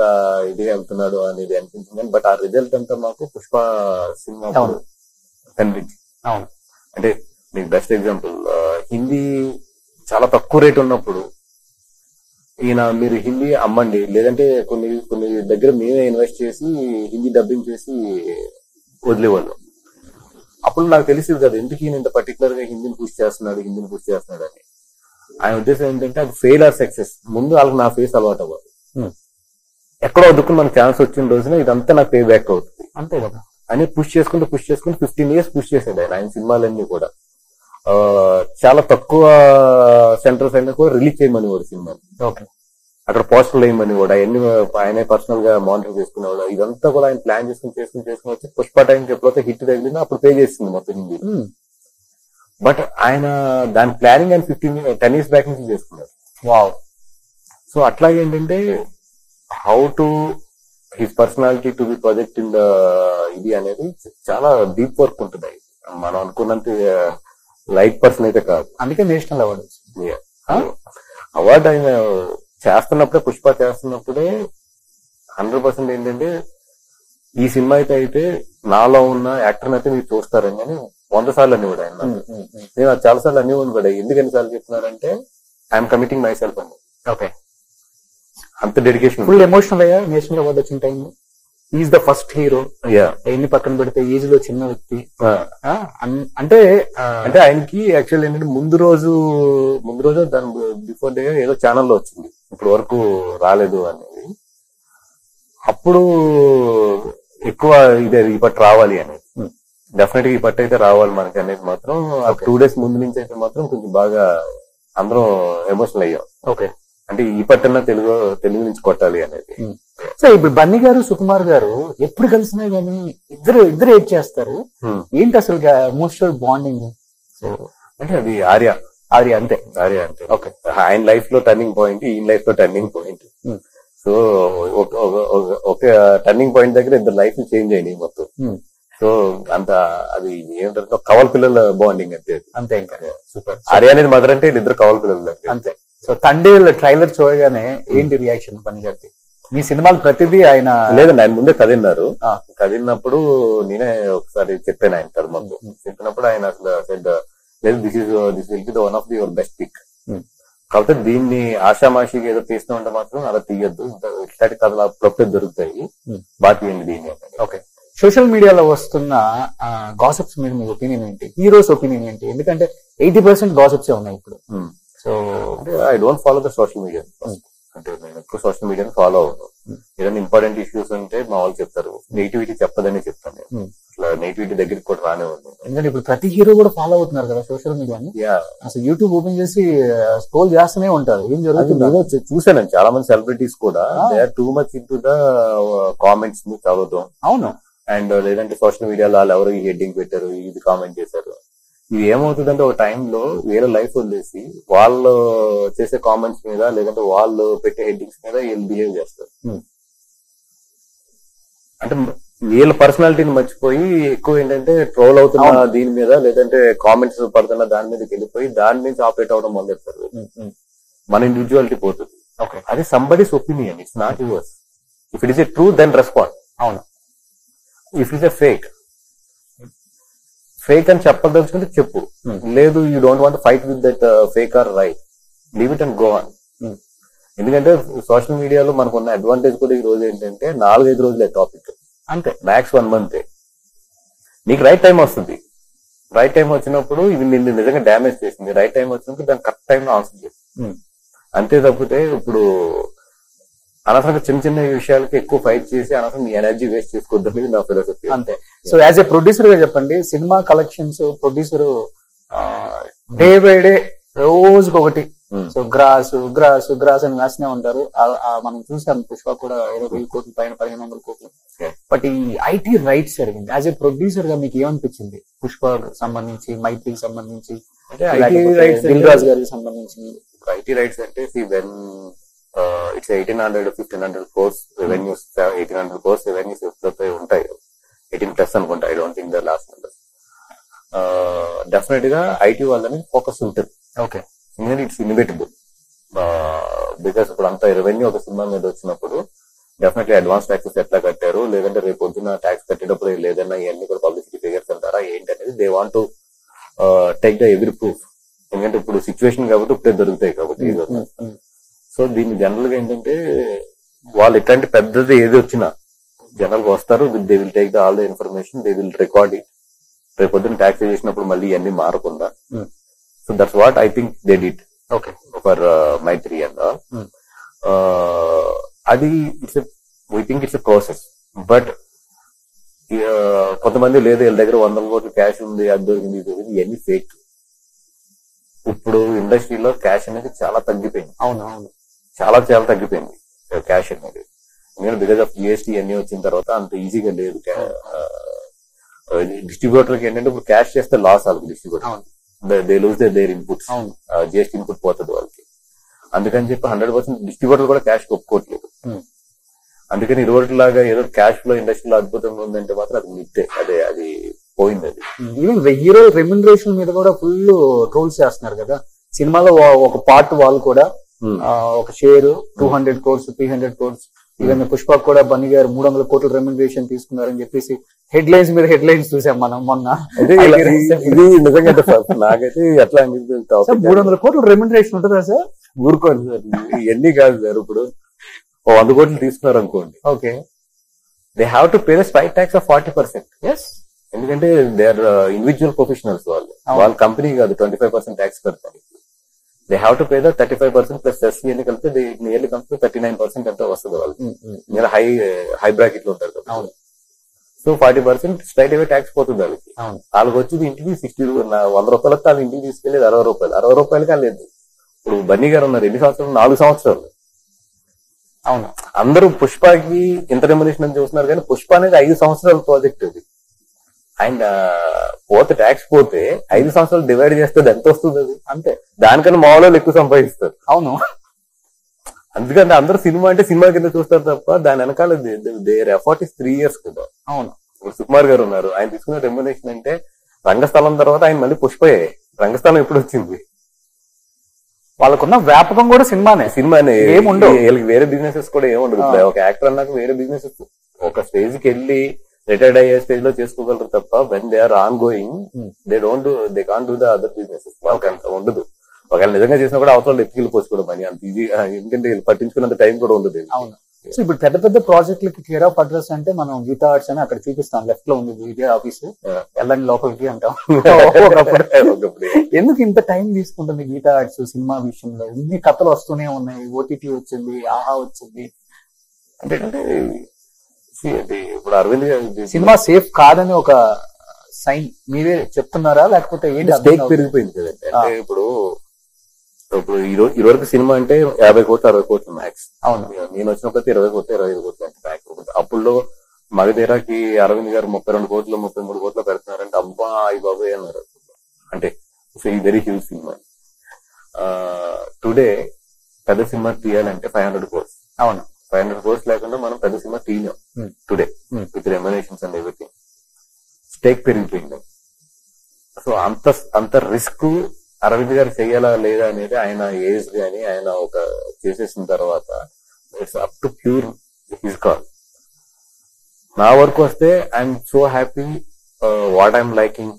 ఇదిగా వెళ్తున్నాడు అనేది అనిపించింది. బట్ ఆ రిజల్ట్ అంతా మాకు పుష్ప సినిమా కనిపించింది. అంటే మీకు బెస్ట్ ఎగ్జాంపుల్, హిందీ చాలా తక్కువ రేట్ ఉన్నప్పుడు ఈయన మీరు హిందీ అమ్మండి, లేదంటే కొన్ని దగ్గర మేమే ఇన్వెస్ట్ చేసి హిందీ డబ్బింగ్ చేసి వదిలేవాళ్ళం. అప్పుడు నాకు తెలిసింది కదా ఎందుకు ఈయన ఇంత పర్టికులర్ గా హిందీని పుష్ చేస్తున్నాడు అని. ఆయన ఉద్దేశం ఏంటంటే అది ఫెయిల్ ఆర్ సక్సెస్, ముందు వాళ్ళకి నా ఫేస్ అలవాటు అవ్వాలి. ఎక్కడో వద్దుకుని మనకు ఛాన్స్ వచ్చిన రోజున ఇదంతా నాకు పే బ్యాక్ అవుతుంది అంతే కదా అని పుష్ చేసుకుంటూ 15 years పుష్ చేశాడు ఆయన సినిమాలన్నీ కూడా. చాలా తక్కువ సెంటర్స్ అయినా కూడా రిలీజ్ చేయమని వాడు సినిమాని. ఓకే, అక్కడ పోస్టర్లు వేయమని కూడా అవన్నీ ఆయనే పర్సనల్ గా మానిటర్ చేసుకునేవాడు. ఇదంతా కూడా ఆయన ప్లాన్ చేసుకుని వచ్చి పుష్ప టైంకి ఎప్పుడైతే హిట్ తగిలిందో అప్పుడు పే చేసింది మొత్తం హిందీ. బట్ ఆయన దాని ప్లానింగ్ ఆయన 10 years బ్యాక్ నుంచి చేసుకున్నారు. వావ్. సో అట్లాగే ఏంటంటే how to his personality to be project in the ఇది అనేది చాలా డీప్ వర్క్ ఉంటుంది. మనం అనుకున్నంత లైట్ పర్సన్ అయితే కాదు. అందుకే నేషనల్ అవార్డు అవార్డు ఆయన చేస్తున్నప్పుడే, పుష్ప చేస్తున్నప్పుడే 100% ఏంటంటే ఈ సినిమా అయితే నాలో ఉన్న యాక్టర్ అయితే మీరు చూస్తారని అని 100 సార్లు అనేవాడు ఆయన. నేను అది చాలా సార్లు అనేవాడు కూడా. ఎందుకు ఎన్నిసార్లు చెప్తున్నారంటే ఐఎమ్ కమిటింగ్ మై సెల్ఫ్ అని. ఓకే, అంత డెడికేషన్. ఫుల్ ఎమోషనల్ అయ్యా నేషనల్ అవార్డు వచ్చిన time. Is the first hero. ఎన్ని పక్కన పెడితే ఏజ్ లో చిన్న వ్యక్తి. అంటే ఆయనకి యాక్చువల్ ఏంటంటే ముందు రోజు దాని బిఫోర్ డే ఏదో ఛానల్లో వచ్చింది, ఇప్పుడు వరకు రాలేదు అనేది. అప్పుడు ఎక్కువ ఇదే ఈ పట్టు రావాలి అనేది, డెఫినెట్ గా ఈ పట్టు అయితే రావాలి మనకి అనేది మాత్రం 2 days ముందు నుంచి అయితే మాత్రం కొంచెం బాగా అందరం ఎమోషనల్ అయ్యాం. ఓకే, అంటే ఈ పట్టన్నా తెలుగు నుంచి కొట్టాలి అనేది. సో ఇప్పుడు బన్నీ గారు సుకుమార్ గారు ఎప్పుడు కలిసినా గానీ ఇద్దరు ఏడ్ చేస్తారు. ఏంటి అసలు ఎమోషనల్ బాండింగ్? సో అంటే అది ఆర్య అంతే. ఓకే, ఆయన లైఫ్ లో టర్నింగ్ పాయింట్, ఈయన లైఫ్ లో టర్నింగ్ పాయింట్. సో ఒక టర్నింగ్ పాయింట్ దగ్గర ఇద్దరు లైఫ్ చేంజ్ అయినాయి మొత్తం. సో అంత అది ఏమంటారు కవల పిల్లల బాండింగ్ అంతే. ఇంకా సూపర్. ఆర్య అనేది మదర్ అంటే ఇద్దరు కవల పిల్లలు అంతే. సో తండ్రి ట్రైలర్ చూడగానే ఏంటి రియాక్షన్ బన్నీ గారికి? మీ సినిమాలు ప్రతిదీ ఆయన లేదండి, ఆయన ముందే కథ విన్నారు. కథ విన్నప్పుడు నేనే ఒకసారి చెప్పాను ఆయన కథ ముందు. చెప్పినప్పుడు ఆయన అసలు లేదు, this will be the one of the your best pick. కాకపోతే దీన్ని ఆషామాషిగా ఏదో తీస్తూ ఉంటే మాత్రం అలా తీయద్దు, ఇట్లాంటి కథలు అప్పుడప్పుడే దొరుకుతాయి, బాగా తీయండి దీన్ని. ఓకే, సోషల్ మీడియాలో వస్తున్న గాసిప్స్ మీద మీ ఒపీనియన్ ఏంటి? హీరోస్ ఒపీనియన్ ఏంటి? ఎందుకంటే 80% గాసిప్స్ ఉన్నాయి ఇప్పుడు. So I don't follow the social media. అంటే నేను ఎక్కువ సోషల్ మీడియాని ఫాలో అవుతాను. ఏదైనా ఇంపార్టెంట్ ఇష్యూస్ ఉంటే మా వాళ్ళు చెప్తారు, నెగిటివిటీ చెప్పదని చెప్తాను నేను. అట్లా నెగిటివిటీ దగ్గరికి కూడా రానే ఉంది. ఎందుకంటే ఇప్పుడు ప్రతి హీరో కూడా ఫాలో అవుతున్నారు కదా సోషల్ మీడియాని. అసలు యూట్యూబ్ ఓపెన్ చేసి స్క్రోల్ చేస్తూనే ఉంటారు, ఏం జరుగుతుంది చూసాను. చాలా మంది సెలబ్రిటీస్ కూడా they are too much into the comments ని చదువుతాం. అవును. అండ్ లేదంటే సోషల్ మీడియాలో వాళ్ళు ఎవరు ఈ హెడ్డింగ్ పెట్టారు, ఇది కామెంట్ చేశారు. ఇది ఏమవుతుందంటే ఒక టైంలో వేరే లైఫ్ వదిలేసి వాళ్ళు చేసే కామెంట్స్ మీద లేదంటే వాళ్ళు పెట్టే హెడ్డింగ్స్ మీద వీళ్ళు బిహేవ్ చేస్తారు. అంటే వీళ్ళ పర్సనాలిటీని మర్చిపోయి ఎక్కువ ఏంటంటే ట్రోల్ అవుతున్న దీని మీద లేదంటే కామెంట్స్ పడుతున్న దాని మీదకి వెళ్ళిపోయి దాని నుంచి ఆపరేట్ అవడం మొదలెడతారు. మన ఇండివిజువాలిటీ పోతుంది. అది somebody's opinion, it's not yours. If it is a true then respond. అవును. If it is a fake అని చెప్పదలుచుకుంటే చెప్పు, లేదు you don't want fight with that fake or right, leave it and go on. ఎందుకంటే social మీడియాలో మనకున్న advantage కూడా ఈ రోజు ఏంటంటే 4-5 రోజులే టాపిక్, అంతే, మ్యాక్స్ 1 month. నీకు రైట్ టైం వస్తుంది. రైట్ టైం వచ్చినప్పుడు ఇది నిన్ను నిజంగా డ్యామేజ్ చేసింది, రైట్ టైం వచ్చినప్పుడు దాన్ని కరెక్ట్ టైంలో ఆన్సర్ చేస్తుంది. అంతే తప్పితే ఇప్పుడు అనవసరంగా చిన్న చిన్న విషయాలకి ఎక్కువ ఫైట్ చేసి అనవసరం మీ ఎనర్జీ వేస్ట్ చేసుకోవద్దు నా ఫిలాసఫీ. అంతే. సో యాజ్ ఏ ప్రొడ్యూసర్ గా చెప్పండి, cinema collections producer day by day రోజుకి ఒకటి సో గ్రాస్ గ్రాస్ గ్రాస్ అని వేస్తూనే ఉంటారు. మనం చూసాం పుష్ప కూడా ఏదో 1000 కోట్ల పైన 1500 కోట్లు. బట్ ఈ ఐటీ రైట్స్ జరిగింది. యాజ్ ఏ ప్రొడ్యూసర్ గా మీకు ఏమనిపించింది? పుష్పకు సంబంధించి, మైత్రికి సంబంధించి, దిల్ రాజు గారికి సంబంధించి. ఐటీ రైట్స్ అంటే it's 1800-1500 crores revenues, 1800 crores revenues ఉంటాయి, 18+ అనుకుంటా. I don't think the last number. Definite గా ఐటీ వాళ్ళని ఫోకస్ ఉంటుంది. ఓకే, ఎందుకంటే ఇట్స్ ఇన్వెటబుల్. బికాస్ ఇప్పుడు అంత రెవెన్యూ ఒక సినిమా మీద వచ్చినప్పుడు డెఫినెట్లీ అడ్వాన్స్ ట్యాక్సెస్ ఎట్లా కట్టారు, లేదంటే రేపు పొద్దున్న ట్యాక్స్ కట్టేటప్పుడు లేదన్నా ఇవన్నీ కూడా పబ్లిసిటీ ఫిగర్స్ అంటారా ఏంటి అనేది they want to take the every proof. ఎందుకంటే ఇప్పుడు సిచ్యువేషన్ కాబట్టి ఇప్పుడే దొరుకుతాయి కాబట్టి. సో దీన్ని జనరల్ గా ఏంటంటే వాళ్ళు ఎట్లాంటి పెద్దది ఏది వచ్చినా జనరల్ గా వస్తారు, they will take the all the information, they will record it. రేపు పొద్దున్న ట్యాక్స్ చేసినప్పుడు మళ్ళీ ఇవన్నీ మారకుండా. So that's what I think they did for Mythri and అది we think it's a process. But కొంతమంది లేదు వీళ్ళ దగ్గర 100 కోట్ల క్యాష్ ఉంది, అది దొరికింది, ఇది దొరికింది, ఇవన్నీ ఫేక్. ఇప్పుడు ఇండస్ట్రీలో క్యాష్ అనేది చాలా తగ్గిపోయింది. అవును, చాలా చాలా తగ్గిపోయింది క్యాష్ అనేది. ఎందుకంటే బికాస్ ఆఫ్ జిఎస్టీ అన్ని వచ్చిన తర్వాత అంత ఈజీగా లేదు. డిస్ట్రిబ్యూటర్ కి ఏంటంటే ఇప్పుడు క్యాష్ చేస్తే లాస్ వాళ్ళకి. Distributor they lose their inputs, GST input పోతుంది వాళ్ళకి. అందుకని చెప్పి 100% డిస్ట్రిబ్యూటర్ కూడా క్యాష్ ఒప్పుకోవట్లేదు. అందుకని ఇరువట్లాగా ఏదో క్యాష్ ఫ్లో ఇండస్ట్రీలో అద్భుతంగా ఉందంటే మాత్రం అది మిత్తే, అది పోయింది. అది ఈవెన్ హీరో రెమ్యునరేషన్ మీద కూడా ఫుల్ ట్రోల్స్ చేస్తున్నారు కదా. సినిమాలో ఒక పార్ట్ వాళ్ళు కూడా ఒక share 200 crores 300 crores. Even Pushpa కూడా బన్నీ గారు 300 కోట్ల రెమ్యునరేషన్ తీసుకున్నారని చెప్పేసి హెడ్ లైన్స్ మీద హెడ్ లైన్స్ చూసాం మనం మొన్న. ఇది నిజంగా నాకైతే ఎట్లా అనిపిస్తుంది, 300 కోట్ల రెమ్యునరేషన్ ఉంటుందా సార్? ఊరుకోండి సార్, ఇవన్నీ కాదు సార్. ఇప్పుడు 100 కోట్లు తీసుకున్నారు అనుకోండి, okay, they have to pay the spike tax of 40%. Yes, ఎందుకంటే దే ఆర్ ఇండివిజువల్ ప్రొఫెషనల్స్. వాళ్ళ కంపెనీ కాదు 25% ట్యాక్స్ కడతారు. They have to pay the 35% plus SC అని కలిపితే నియర్లీ కంపెనీ 39% ఎంతో వస్తుంది వాళ్ళకి. మీరు హై బ్రాకెట్ లో ఉంటారు కదా. సో 40% స్ట్రైట్ అవే ట్యాక్స్ పోతుంది వాళ్ళకి. వాళ్ళకి వచ్చింది ఇంటికి 100 రూపాయలకి వాళ్ళు ఇంటికి తీసుకెళ్లేదు 60 రూపాయలు. 60 రూపాయలకి లేదు. ఇప్పుడు బన్నీ గారు ఉన్నారు, ఎన్ని సంవత్సరాలు? 4 సంవత్సరాలు. అవును, అందరూ పుష్పకి ఇంత రెమ్యునరేషన్ అని చూస్తున్నారు, కానీ పుష్ప అనేది 5 సంవత్సరాల ప్రాజెక్ట్ అది. అండ్ పోతే ట్యాక్స్ పోతే 5 సంవత్సరాలు డివైడ్ చేస్తే ఎంత వస్తుంది? అది అంతే, దానికన్నా మామూలు ఎక్కువ సంపాదిస్తారు. అవును, అందుకంటే అందరూ సినిమా అంటే సినిమా కింద చూస్తారు తప్ప దాని వెనకాల దేర్ ఎఫర్ట్ ఇస్ 3 years కదా. అవును, ఇప్పుడు సుకుమార్ గారు ఉన్నారు, ఆయన తీసుకున్న రెమ్యునరేషన్ అంటే రంగస్థలం తర్వాత ఆయన మళ్ళీ పుష్పయే. రంగస్థలం ఎప్పుడు వచ్చింది? వాళ్ళకున్న వ్యాపకం కూడా సినిమానే ఏముండవు, వీళ్ళకి వేరే బిజినెసెస్ కూడా ఏముండదు. ఒక యాక్టర్ అన్నాక వేరే బిజినెసెస్ ఒక స్టేజ్ కి వెళ్ళి రిటైర్డ్ అయ్యే స్టేజ్ లో చేసుకోగలరు తప్ప when they are on going they can't do the other businesses. వాళ్ళకి అంత ఉండదు. ఒకవేళ నిజంగా చేసినా కూడా అవసరం ఎత్తుకెళ్ళిపోసుకోవడం అని అంత ఈజీ, ఎందుకంటే పట్టించుకున్నంత టైం కూడా ఉండదు. అవును. సో ఇప్పుడు పెద్ద పెద్ద ప్రాజెక్టులకి కేర్ ఆఫ్ అడ్రస్ అంటే మనం గీతా ఆర్ట్స్ అని అక్కడ చూపిస్తాం, లెఫ్ట్ లో ఉంది గీతా ఆఫీస్, వెళ్ళండి లోపలికి అంటాం. ఎందుకు ఇంత టైం తీసుకుంటుంది గీతా ఆర్ట్స్ సినిమా విషయంలో? ఇన్ని కథలు వస్తూనే ఉన్నాయి, ఓటీటీ వచ్చింది, ఆహా వచ్చింది. అంటే ఇప్పుడు అరవింద్ సినిమా సేఫ్ కాదని ఒక సైన్ మీరే చెప్తున్నారా, లేకపోతే ఏంటి? స్టేక్ పెరిగిపోయింది కదండి. అంటే ఇప్పుడు ఈ వరకు సినిమా అంటే 50 కోట్లు 60 కోట్లు మ్యాక్స్. అవును, నేను వచ్చినప్పుడు 20 కోట్లు 25 కోట్లు అంటే మ్యాక్స్. అప్పుడు మగధీరాకి అరవింద్ గారు 32 కోట్లు 33 కోట్లు పెడుతున్నారంటే అబ్బా అయ్యి బాబాయ్ అన్నారు. అంటే వెరీ హ్యూజ్ సినిమా. టుడే పెద్ద సినిమా తీయాలంటే 500 కోర్స్. అవును, 500 కోర్స్ లేకుండా మనం పెద్ద సినిమా తీయలేం today with remunerations and everything. Stake పెరిగిపోయింది. సో అంత రిస్క్ అరవింద్ గారు చెయ్యాలా లేదా అనేది ఆయన ఏజ్ గాని ఆయన ఒక చేసేసిన తర్వాత it's up to pure his call. నా వరకు వస్తే I'm so happy what I'm liking.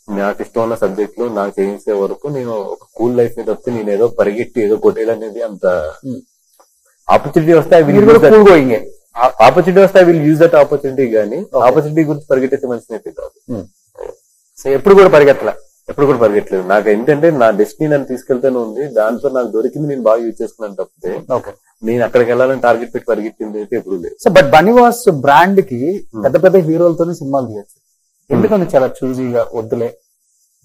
నాకు ఇష్టం ఉన్న సబ్జెక్ట్ లో నాకు చేయించే వరకు నేను ఒక కూల్ లైఫ్ మీద వస్తే నేను ఏదో పరిగెట్టి ఏదో కొట్టేయాలనేది అంత ఆపర్చునిటీ వస్తే I will use that opportunity గానీ ఆపర్చునిటీ గురించి పరిగెట్టేస్తే మంచిది కాదు. సో ఎప్పుడు కూడా పరిగెట్టలేదు. నాకు ఏంటంటే నా డెస్టినీ నన్ను తీసుకెళ్తూనే ఉంది. దాంతో నాకు దొరికింది నేను బాగా యూజ్ చేసుకున్నాను తప్పితే నేను అక్కడికి వెళ్ళాలని టార్గెట్ పెట్టి పరిగెట్టింది అయితే ఎప్పుడు లేదు. సో బట్ బనీవాస్ బ్రాండ్ కి పెద్ద పెద్ద హీరోలతోనే సినిమాలు తీయచ్చు. ఎందుకంటే చాలా చూజీగా వద్దులే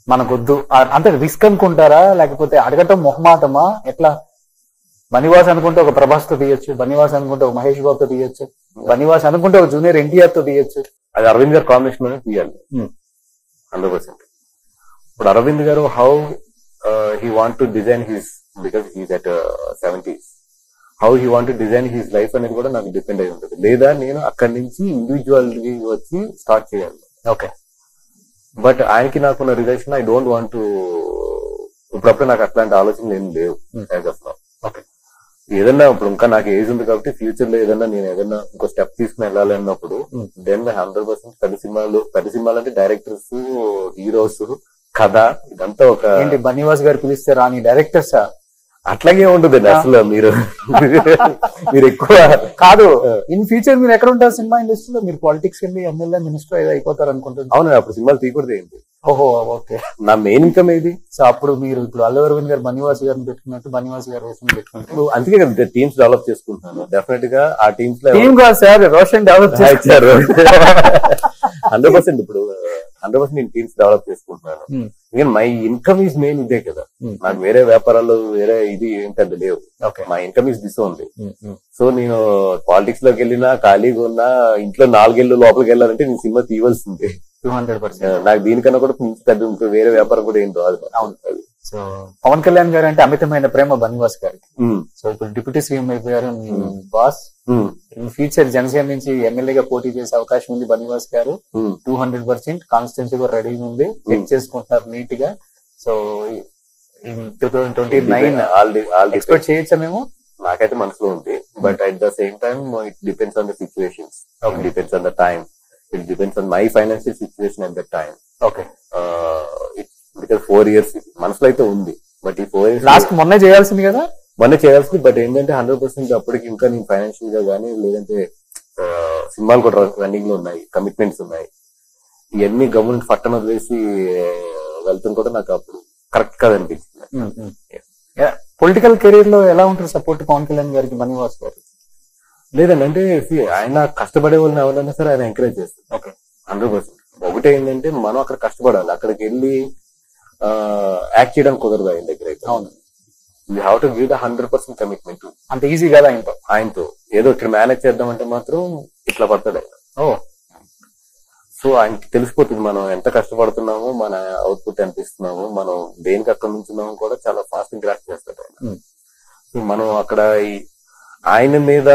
మనకొద్దు అంటే రిస్క్ అనుకుంటారా, లేకపోతే అడగటం మొహమాటమా, ఎట్లా? బనీవాస్ అనుకుంటే ఒక ప్రభాస్ తో తీయొచ్చు, బనీవాస్ అనుకుంటే ఒక మహేష్ బాబు తో తీయొచ్చు, బనీవాస్ అనుకుంటే ఒక జూనియర్ ఎన్టీఆర్ తో తీయొచ్చు. అది అరవింద్ గారు కాంబినేషన్ లోనే తీయాలి 100%. ఇప్పుడు అరవింద్ గారు how he want to design his, because he's at 70s, how he want to design his life అనేది కూడా నాకు డిపెండ్ అయి ఉంటుంది. లేదా నేను అక్కడి నుంచి ఇండివిజువల్ వచ్చి స్టార్ట్ చేయాలి. ఓకే, బట్ ఆయనకి నాకున్న relation I don't want to, ఇప్పుడప్పుడు నాకు అట్లాంటి ఆలోచనలు ఏం లేవు. ఓకే, ఏదన్నా ఇప్పుడు ఇంకా నాకు ఏజ్ ఉంది కాబట్టి ఫ్యూచర్ లో ఏదన్నా నేను ఏదన్నా ఇంకో స్టెప్ తీసుకుని వెళ్ళాలి అన్నప్పుడు దెన్ 100% పెద్ద సినిమాలు అంటే డైరెక్టర్స్, హీరోస్, కథ ఇదంతా ఒక ఏంటి బనీవాస్ గారు పిలిస్తే రాని డైరెక్టర్సా? అట్లాగే ఉంటుంది అసలు. మీరు ఎక్కువ కాదు. ఇన్ ఫ్యూచర్ మీరు ఎక్కడ ఉంటారు సినిమా ఇండస్ట్రీలో? మీరు పాలిటిక్స్ వెళ్ళి ఎమ్మెల్యే మినిస్టర్ ఏదో అయిపోతారు అనుకుంటున్నారు. అవును, అప్పుడు సినిమాలు తీయకూడదు ఏంటి? ఓహో, ఓకే. నా మెయిన్ ఇన్కమ్ ఏది? సో అప్పుడు మీరు ఇప్పుడు అల్లు అరవింద్ గారు బనీవాస్ గారిని పెట్టుకున్నట్టు బనీవాస్ గారు రోషన్ పెట్టుకున్నట్టు అందుకే కదా టీమ్స్ డెవలప్ చేసుకుంటున్నాను. డెఫినెట్ గా ఆ టీమ్స్ లో టీమ్ కాదు సార్, రోషన్ డెవలప్ చేశారు 100%. ఇప్పుడు 100% నేను టీమ్స్ డెవలప్ చేసుకుంటున్నాను. ఇంకా మై ఇన్కమ్ ఈజ్ మెయిన్ ఇదే కదా. నాకు వేరే వ్యాపారాలు వేరే ఇది ఏంటంటే లేవు. My income is this only. So నేను పాలిటిక్స్ లోకి వెళ్ళినా ఖాళీగా ఉన్నా ఇంట్లో 4 ఏళ్ళు లోపలికి వెళ్ళాలంటే నేను సినిమా తీయవలసిందే 200%. నాకు దీనికన్నా కూడా పెద్ద వేరే వ్యాపారం కూడా ఏం రాదు. సో పవన్ కళ్యాణ్ గారు అంటే అమితమైన ప్రేమ బనీవాస్ గారికి. సో ఇప్పుడు డిప్యూటీ సీఎం గారు బాస్, ఇన్ ఫ్యూచర్ జనసేన నుంచి ఎమ్మెల్యేగా పోటీ చేసే అవకాశం ఉంది బనీవాస్ గారు. 200% కాన్స్టిట్యూన్సీ కూడా రెడీ ఉంది, చెక్ చేసుకుంటున్నారు నీట్ గా. సో 2029 ఎక్స్పెక్ట్ చేయొచ్చా మేము? నాకైతే మనసులో ఉంది. But at the same time it depends on the situations, it depends on the time, it depends on my financial situation at that time. Okay, because 4 years మనసులో అయితే ఉంది. బట్ ఈ 4 years లాస్ట్ మొన్నే చేయాల్సింది కదా. మొన్నే చేయాల్సింది. బట్ ఏంటంటే 100% అప్పటికి ఇంకా నేను ఫైనాన్షియల్ గా కానీ లేదంటే సినిమాలు కూడా రన్నింగ్ లో ఉన్నాయి, కమిట్మెంట్స్ ఉన్నాయి. ఇవన్నీ గవర్నమెంట్ పట్టణ వదిలేసి వెళ్తాం కూడా నాకు అప్పుడు కరెక్ట్ కాదనిపించింది. పొలిటికల్ కెరీర్ లో ఎలా ఉంటుంది సపోర్ట్ పవన్ కళ్యాణ్ గారికి బనీవాస్ గారు? లేదండి, అంటే ఆయన కష్టపడే వాళ్ళని ఎవరైనా సరే ఆయన ఎంకరేజ్ చేస్తారు. ఓకే, 100%. ఒకటే ఏంటంటే మనం అక్కడ కష్టపడాలి. అక్కడికి వెళ్ళి యాక్ట్ చేయడం కుదరదు ఆయన దగ్గర అయితే. అవును, you have to give the 100% commitment. అంత ఈజీ కదా ఆయనతో ఏదో ఇక్కడ మేనేజ్ చేద్దామంటే మాత్రం ఇట్లా పడతాడు ఆయన. సో ఆయనకి తెలిసిపోతుంది మనం ఎంత కష్టపడుతున్నామో, మన అవుట్పుట్ ఎంత ఇస్తున్నామో, మనం దేనికి అక్కడ నుంచున్నామో కూడా చాలా ఫాస్ట్ గ్రాఫ్ చేస్తాడు ఆయన. సో మనం అక్కడ ఆయన మీద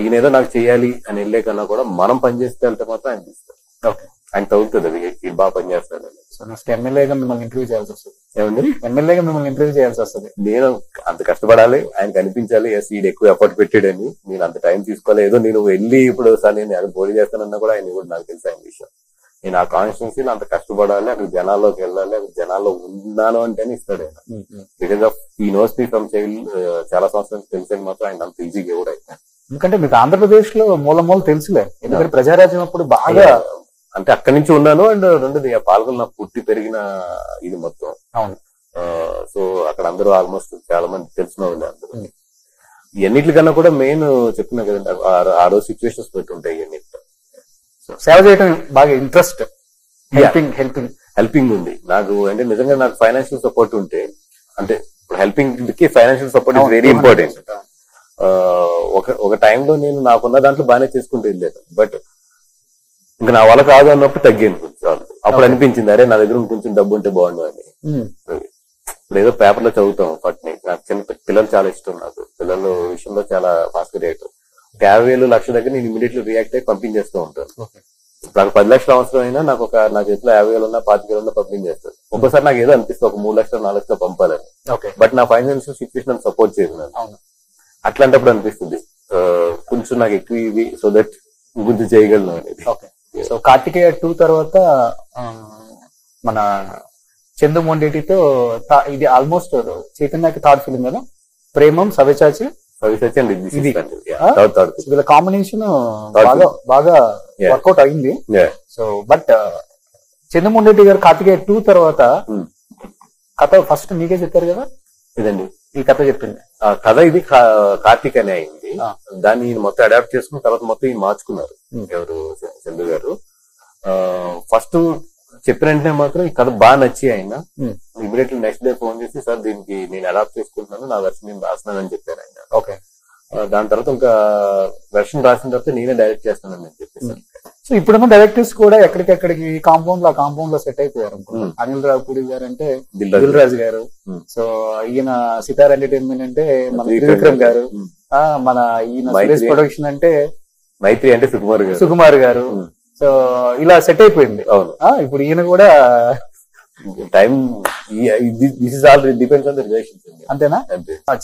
ఈయనేదో నాకు చేయాలి అని వెళ్ళే కన్నా కూడా మనం పనిచేస్తే వెళ్తే మాత్రం ఆయన తీస్తారు. ఓకే, ఆయన తగ్గుతుంది అది ఇది బాగా పనిచేస్తాడు. సో నెక్స్ట్ ఎమ్మెల్యేగా మిమ్మల్ని ఇంటర్వ్యూ చేయాల్సి వస్తుంది. ఏమండి ఎమ్మెల్యేగా మిమ్మల్ని ఇంటర్వ్యూ చేయాల్సి వస్తుంది. నేను అంత కష్టపడాలి, ఆయనకు అనిపించాలి ఎస్ ఈడు ఎక్కువ ఎఫర్ట్ పెట్టాడని. నేను అంత టైం తీసుకోవాలి. ఏదో నేను వెళ్ళి ఇప్పుడు సార్ నేను అది పోటీ చేస్తానన్నా కూడా ఆయన కూడా నాకు తెలుసు ఆయన విషయం. నేను ఆ కాన్స్టిట్యున్సీలో అంత కష్టపడాలి, అక్కడ జనాల్లోకి వెళ్ళాలి, అక్కడ జనాల్లో ఉన్నాను అంటేనే ఇస్తాడు ఆయన. బికాస్ ఆఫ్ ఈ నోస్ మీ ఫ్రమ్ చైల్డ్ చాలా సంవత్సరాలు తెలిసేది మాత్రం ఆయన అంత ఈజీగా ఎవరు అయితే. ఎందుకంటే మీకు ఆంధ్రప్రదేశ్ లో మూల తెలుసులే, ఎందుకంటే ప్రజారాజ్యం అప్పుడు బాగా అంటే అక్కడి నుంచి ఉన్నాను. అండ్ రెండోది పాల్గొని నాకు పుట్టి పెరిగిన ఇది మొత్తం. అవును. సో అక్కడ అందరూ ఆల్మోస్ట్ చాలా మంది తెలిసిన వాళ్ళు అందరూ. ఎన్నిటికన్నా కూడా మెయిన్ చెప్తున్నా కదండి, ఆ రోజు సిచ్యువేషన్స్ పెట్టి ఉంటాయి. ఎన్నిటి సేవ చేయడం బాగా ఇంట్రెస్ట్, హెల్పింగ్ ఉంది నాకు. అంటే నిజంగా నాకు ఫైనాన్షియల్ సపోర్ట్ ఉంటే, అంటే ఇప్పుడు హెల్పింగ్ కి financial support is very important. ఒక టైంలో నేను నాకున్న దాంట్లో బాగానే చేసుకుంటూ వెళ్ళాను. బట్ ఇంకా నా వల్ల కాదు అన్నప్పుడు తగ్గాను కొంచెం. అప్పుడు అనిపించింది అరే నా దగ్గర కొంచెం డబ్బు ఉంటే బాగుండు అని. ఇప్పుడు ఏదో పేపర్ లో చదువుతాం పట్ని. నాకు చిన్న పిల్లలు చాలా ఇష్టం. నాకు పిల్లల విషయంలో చాలా ఫాస్ట్ రియాక్ట్. 50,000 లక్షల దగ్గర నేను ఇమీడియట్లీ రియాక్ట్ అయ్యి పంపించేస్తూ ఉంటాను. నాకు 10 లక్షలు అవసరం అయినా నాకు నా చేతిలో 50,000 ఉన్నా 25,000 ఉన్నా పంపించేస్తాను. ఒక్కోసారి నాకు ఏదో అనిపిస్తుంది ఒక 3 లక్షలు 4 లక్షలు పంపాలని. బట్ నా ఫైనాన్షియల్ సిచ్యువేషన్ సపోర్ట్ చేయదు నాకు. అట్లాంటప్పుడు అనిపిస్తుంది కొంచెం నాకు ఎక్కువ ఇది సో దట్ కొంచెం చేయగలను అనేది. సో కార్తికేయ 2 తర్వాత మన చందు మొండేటితో ఇది ఆల్మోస్ట్ చైతన్యకి థర్డ్ ఫిలిం కదా, ప్రేమం సవ్యచాచి వీళ్ళ కాంబినేషన్ బాగా వర్కౌట్ అయింది. సో బట్ చందు మొండేటి గారు కార్తికేయ 2 తర్వాత కథ ఫస్ట్ మీకే చెప్పారు కదా. ఇదండి ఈ కథ చెప్పింది కథ ఇది కార్తీక్ అనే అయింది. దాన్ని మొత్తం అడాప్ట్ చేసుకున్న తర్వాత మొత్తం ఇది మార్చుకున్నారు ఎవరు చందు గారు. ఫస్ట్ చెప్పిన వెంటనే మాత్రం ఈ కథ బాగా నచ్చి ఆయన ఇమీడియట్లీ నెక్స్ట్ డే ఫోన్ చేసి సార్ దీనికి నేను అడాప్ట్ చేసుకుంటున్నాను, నా వెర్షన్ నేను రాస్తున్నాను అని చెప్పాను ఆయన. ఓకే. దాని తర్వాత ఇంకా వెర్షన్ రాసిన తర్వాత నేనే డైరెక్ట్ చేస్తానని చెప్పేసి. సో ఇప్పుడున్న డైరెక్టర్స్ కూడా ఎక్కడికెక్కడికి కాంపౌండ్ లో సెట్ అయిపోయారు. అనిల్ రావుపూడి గారు అంటే దిల్ రాజు గారు, సో ఈయన సితార్ ఎంటర్టైన్మెంట్ అంటే మన త్రివిక్రమ్ గారు, మన ఈయన సురేష్ ప్రొడక్షన్ అంటే మైత్రి అంటే సుకుమార్ గారు. సో ఇలా సెట్ అయిపోయింది. ఇప్పుడు ఈయన కూడా time depends on the relations. అంతేనా?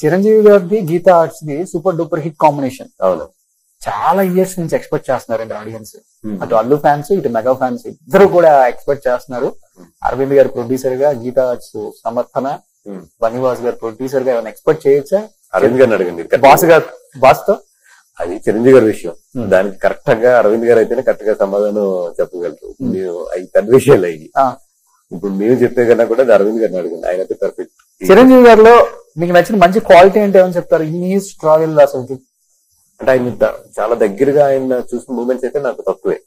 చిరంజీవి గారిది Geetha Arts the super duper hit combination. అవును. చాలా ఇయర్స్ నుంచి ఎక్స్పెక్ట్ చేస్తున్నారండి ఆడియన్స్. అటు అల్లు ఫ్యాన్స్ ఇటు మెగా ఫ్యాన్స్ ఇద్దరు కూడా ఎక్స్పెక్ట్ చేస్తున్నారు. అరవింద్ గారు ప్రొడ్యూసర్ గా, గీతా ఆర్ట్స్ సమర్థన, బనివాస్ గారు ప్రొడ్యూసర్ గా ఏమైనా ఎక్స్పెక్ట్ చేయొచ్చా? అరవింద్ గారిని అడగండి. బాస్ తో అది చిరంజీవి గారి విషయం. దానికి కరెక్ట్ గా అరవింద్ గారు అయితేనే కరెక్ట్ గా సమాధానం చెప్పగలరు. అవి పెద్ద విషయాలు అయ్యి. ఇప్పుడు మేము చెప్పే కన్నా కూడా అరవింద్ గారిని అడగండి, ఆయన అయితే పర్ఫెక్ట్. చిరంజీవి గారిలో మీకు నచ్చిన మంచి క్వాలిటీ అంటే ఏమని చెప్తారు? ఈ స్ట్రగల్ అసలు అంటే ఆయన చాలా దగ్గరగా ఆయన చూసిన మూమెంట్స్ అయితే నాకు తక్కువే.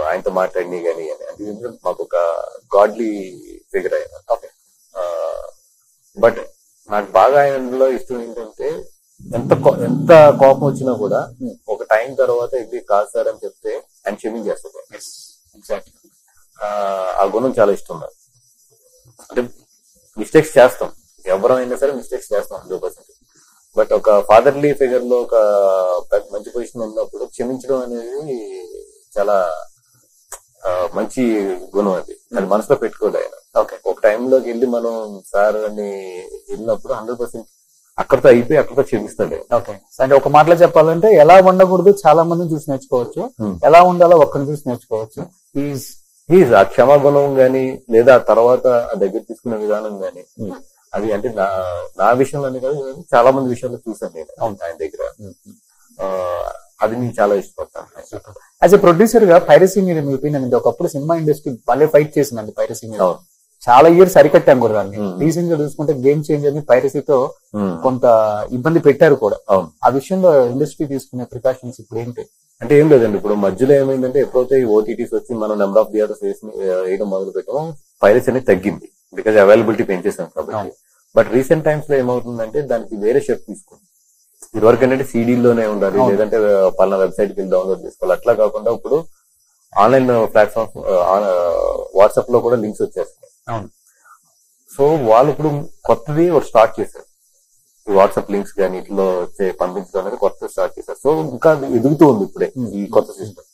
ఆయనతో మాట్లాడి కానీ అది మాకు ఒక గాడ్లీ ఫిగర్ ఆయన. బట్ నాకు బాగా ఆయనలో ఇష్టం ఏంటంటే ఎంత కోపం వచ్చినా కూడా ఒక టైం తర్వాత ఇది కాదు సార్ అని చెప్తే ఆయన క్షమించేస్తారు. ఆ గుణం చాలా ఇష్టం నాకు. అంటే మిస్టేక్స్ చేస్తాం, ఎవరైనా సరే మిస్టేక్స్ చేస్తాం 100%. బట్ ఒక ఫాదర్లీ ఫిగర్ లో ఒక మంచి పొజిషన్ ఉన్నప్పుడు క్షమించడం అనేది చాలా మంచి గుణం. అది మనసులో పెట్టుకోలేదు ఆయన. ఒక టైంలోకి వెళ్ళి మనం సార్ అని వెళ్ళినప్పుడు 100% అక్కడితో అయిపోయి అక్కడితో క్షమిస్తాడు. అంటే ఒక మాటలో చెప్పాలంటే ఎలా ఉండకూడదు చాలా మందిని చూసి నేర్చుకోవచ్చు, ఎలా ఉండాలో ఒక్కరిని చూసి నేర్చుకోవచ్చు. ఆ క్షమాగుణం గాని లేదా తర్వాత ఆ దగ్గర తీసుకునే విధానం గాని అది అంటే నా విషయంలోనే కాదు చాలా మంది విషయాల్లో చూసాను నేను ఆయన దగ్గర. అది నేను చాలా ఇష్టపడతాను. యాజ్ ఎ ప్రొడ్యూసర్ గా పైరసీ మీద మీ ఒపీనియన్ అంటే ఒకప్పుడు సినిమా ఇండస్ట్రీ భలే ఫైట్ చేసిందండి పైరసీ మీద. చాలా ఇయర్స్ అరికట్టాం కూడా దాన్ని. రీసెంట్ గా చూసుకుంటే గేమ్ చేంజర్ ని పైరసీతో కొంత ఇబ్బంది పెట్టారు కూడా. ఆ విషయంలో ఇండస్ట్రీ తీసుకునే ప్రికాషన్స్ ఇప్పుడు ఏంటి అంటే ఏం లేదండి. ఇప్పుడు మధ్యలో ఏమైందంటే ఎప్పుడైతే ఓటీటీస్ వచ్చి మనం నెంబర్ ఆఫ్ థియేటర్స్ వేయడం మొదలు పెట్టామో పైరసీ అనేది తగ్గింది. బికాజ్ అవైలబిలిటీ పెంచేసాం కాబట్టి. బట్ రీసెంట్ టైమ్స్ లో ఏమవుతుందంటే దానికి వేరే షేప్ తీసుకుంది. ఇదివరకు ఏంటంటే సీడీల్లోనే ఉండాలి, లేదంటే పలానా వెబ్సైట్కి వెళ్ళి డౌన్లోడ్ చేసుకోవాలి. అట్లా కాకుండా ఇప్పుడు ఆన్లైన్ ప్లాట్ఫామ్స్ వాట్సాప్ లో కూడా లింక్స్ వచ్చేస్తాయి. సో వాళ్ళు ఇప్పుడు కొత్తది ఒకటి స్టార్ట్ చేశారు. ఈ వాట్సాప్ లింక్స్ కానీ ఇట్లో పంపించడం అనేది కొత్త స్టార్ట్ చేశారు. సో ఇంకా ఎదుగుతూ ఉంది ఇప్పుడే ఈ కొత్త సిస్టమ్.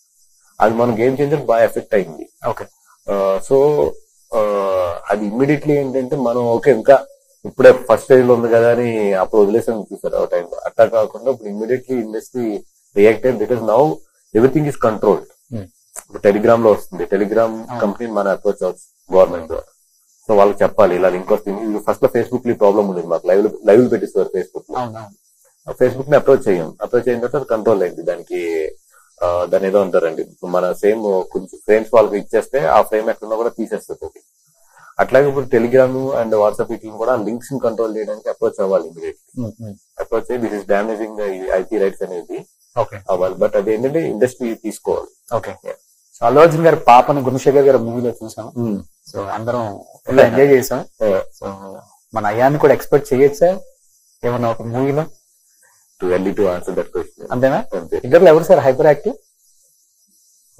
అది మన గేమ్ చేంజర్ బాగా ఎఫెక్ట్ అయింది. ఓకే. సో అది ఇమ్మీడియట్లీ ఏంటంటే మనం ఓకే ఇంకా ఇప్పుడే ఫస్ట్ స్టేజ్ లో ఉంది కదా అని అప్పుడు వదిలేసాం చూసారు ఆ టైంలో. అట్లా కాకుండా ఇప్పుడు ఇమ్మీడియట్లీ ఇండస్ట్రీ రియాక్ట్ అయ్యింది. Because now everything is controlled. ఇప్పుడు టెలిగ్రామ్ లో వస్తుంది, టెలిగ్రామ్ కంపెనీ మన అప్రోచ్ అవచ్చు గవర్నమెంట్ ద్వారా. సో వాళ్ళకి చెప్పాలి ఇలా లింక్ వస్తుంది. ఫస్ట్ లో ఫేస్బుక్ లో ప్రాబ్లం ఉండేది, మాకు లైవ్ పెట్టిస్తారు ఫేస్బుక్ లో. ఫేస్బుక్ ని అప్రోచ్ చేయం, అప్రోచ్ అయిన తర్వాత కంట్రోల్ అయింది. దాని ఏదో అంటారండి, మన సేమ్ కొంచెం ఫ్రేమ్స్ వాళ్ళకి ఇచ్చేస్తే ఆ ఫ్రేమ్ ఎక్కడున్నా కూడా తీసేస్తుంది. అట్లాగే ఇప్పుడు టెలిగ్రామ్ అండ్ వాట్సాప్ వీటిని కూడా లింక్స్ ని కంట్రోల్ చేయడానికి అప్రోచ్ అవ్వాలి ఇమీడియట్లీ. అప్రోచ్ అయ్యి this is damaging IP rights అనేది అవ్వాలి. బట్ అది ఏంటంటే ఇండస్ట్రీ తీసుకోవాలి. ఓకే. సో అల్లు అర్జున్ గారి పాపను గుణశేఖర్ గారి మూవీలో చూసాం. సో అందరం ఫుల్ ఎంజాయ్ చేసాం. సో మన అయ్యాన్ని కూడా ఎక్స్పెక్ట్ చేయొచ్చా ఏమన్నా ఒక మూవీలో? Too early to answer that question. అంతేనా? ఇద్దరు ఎవరు సార్ హైపర్ యాక్టివ్?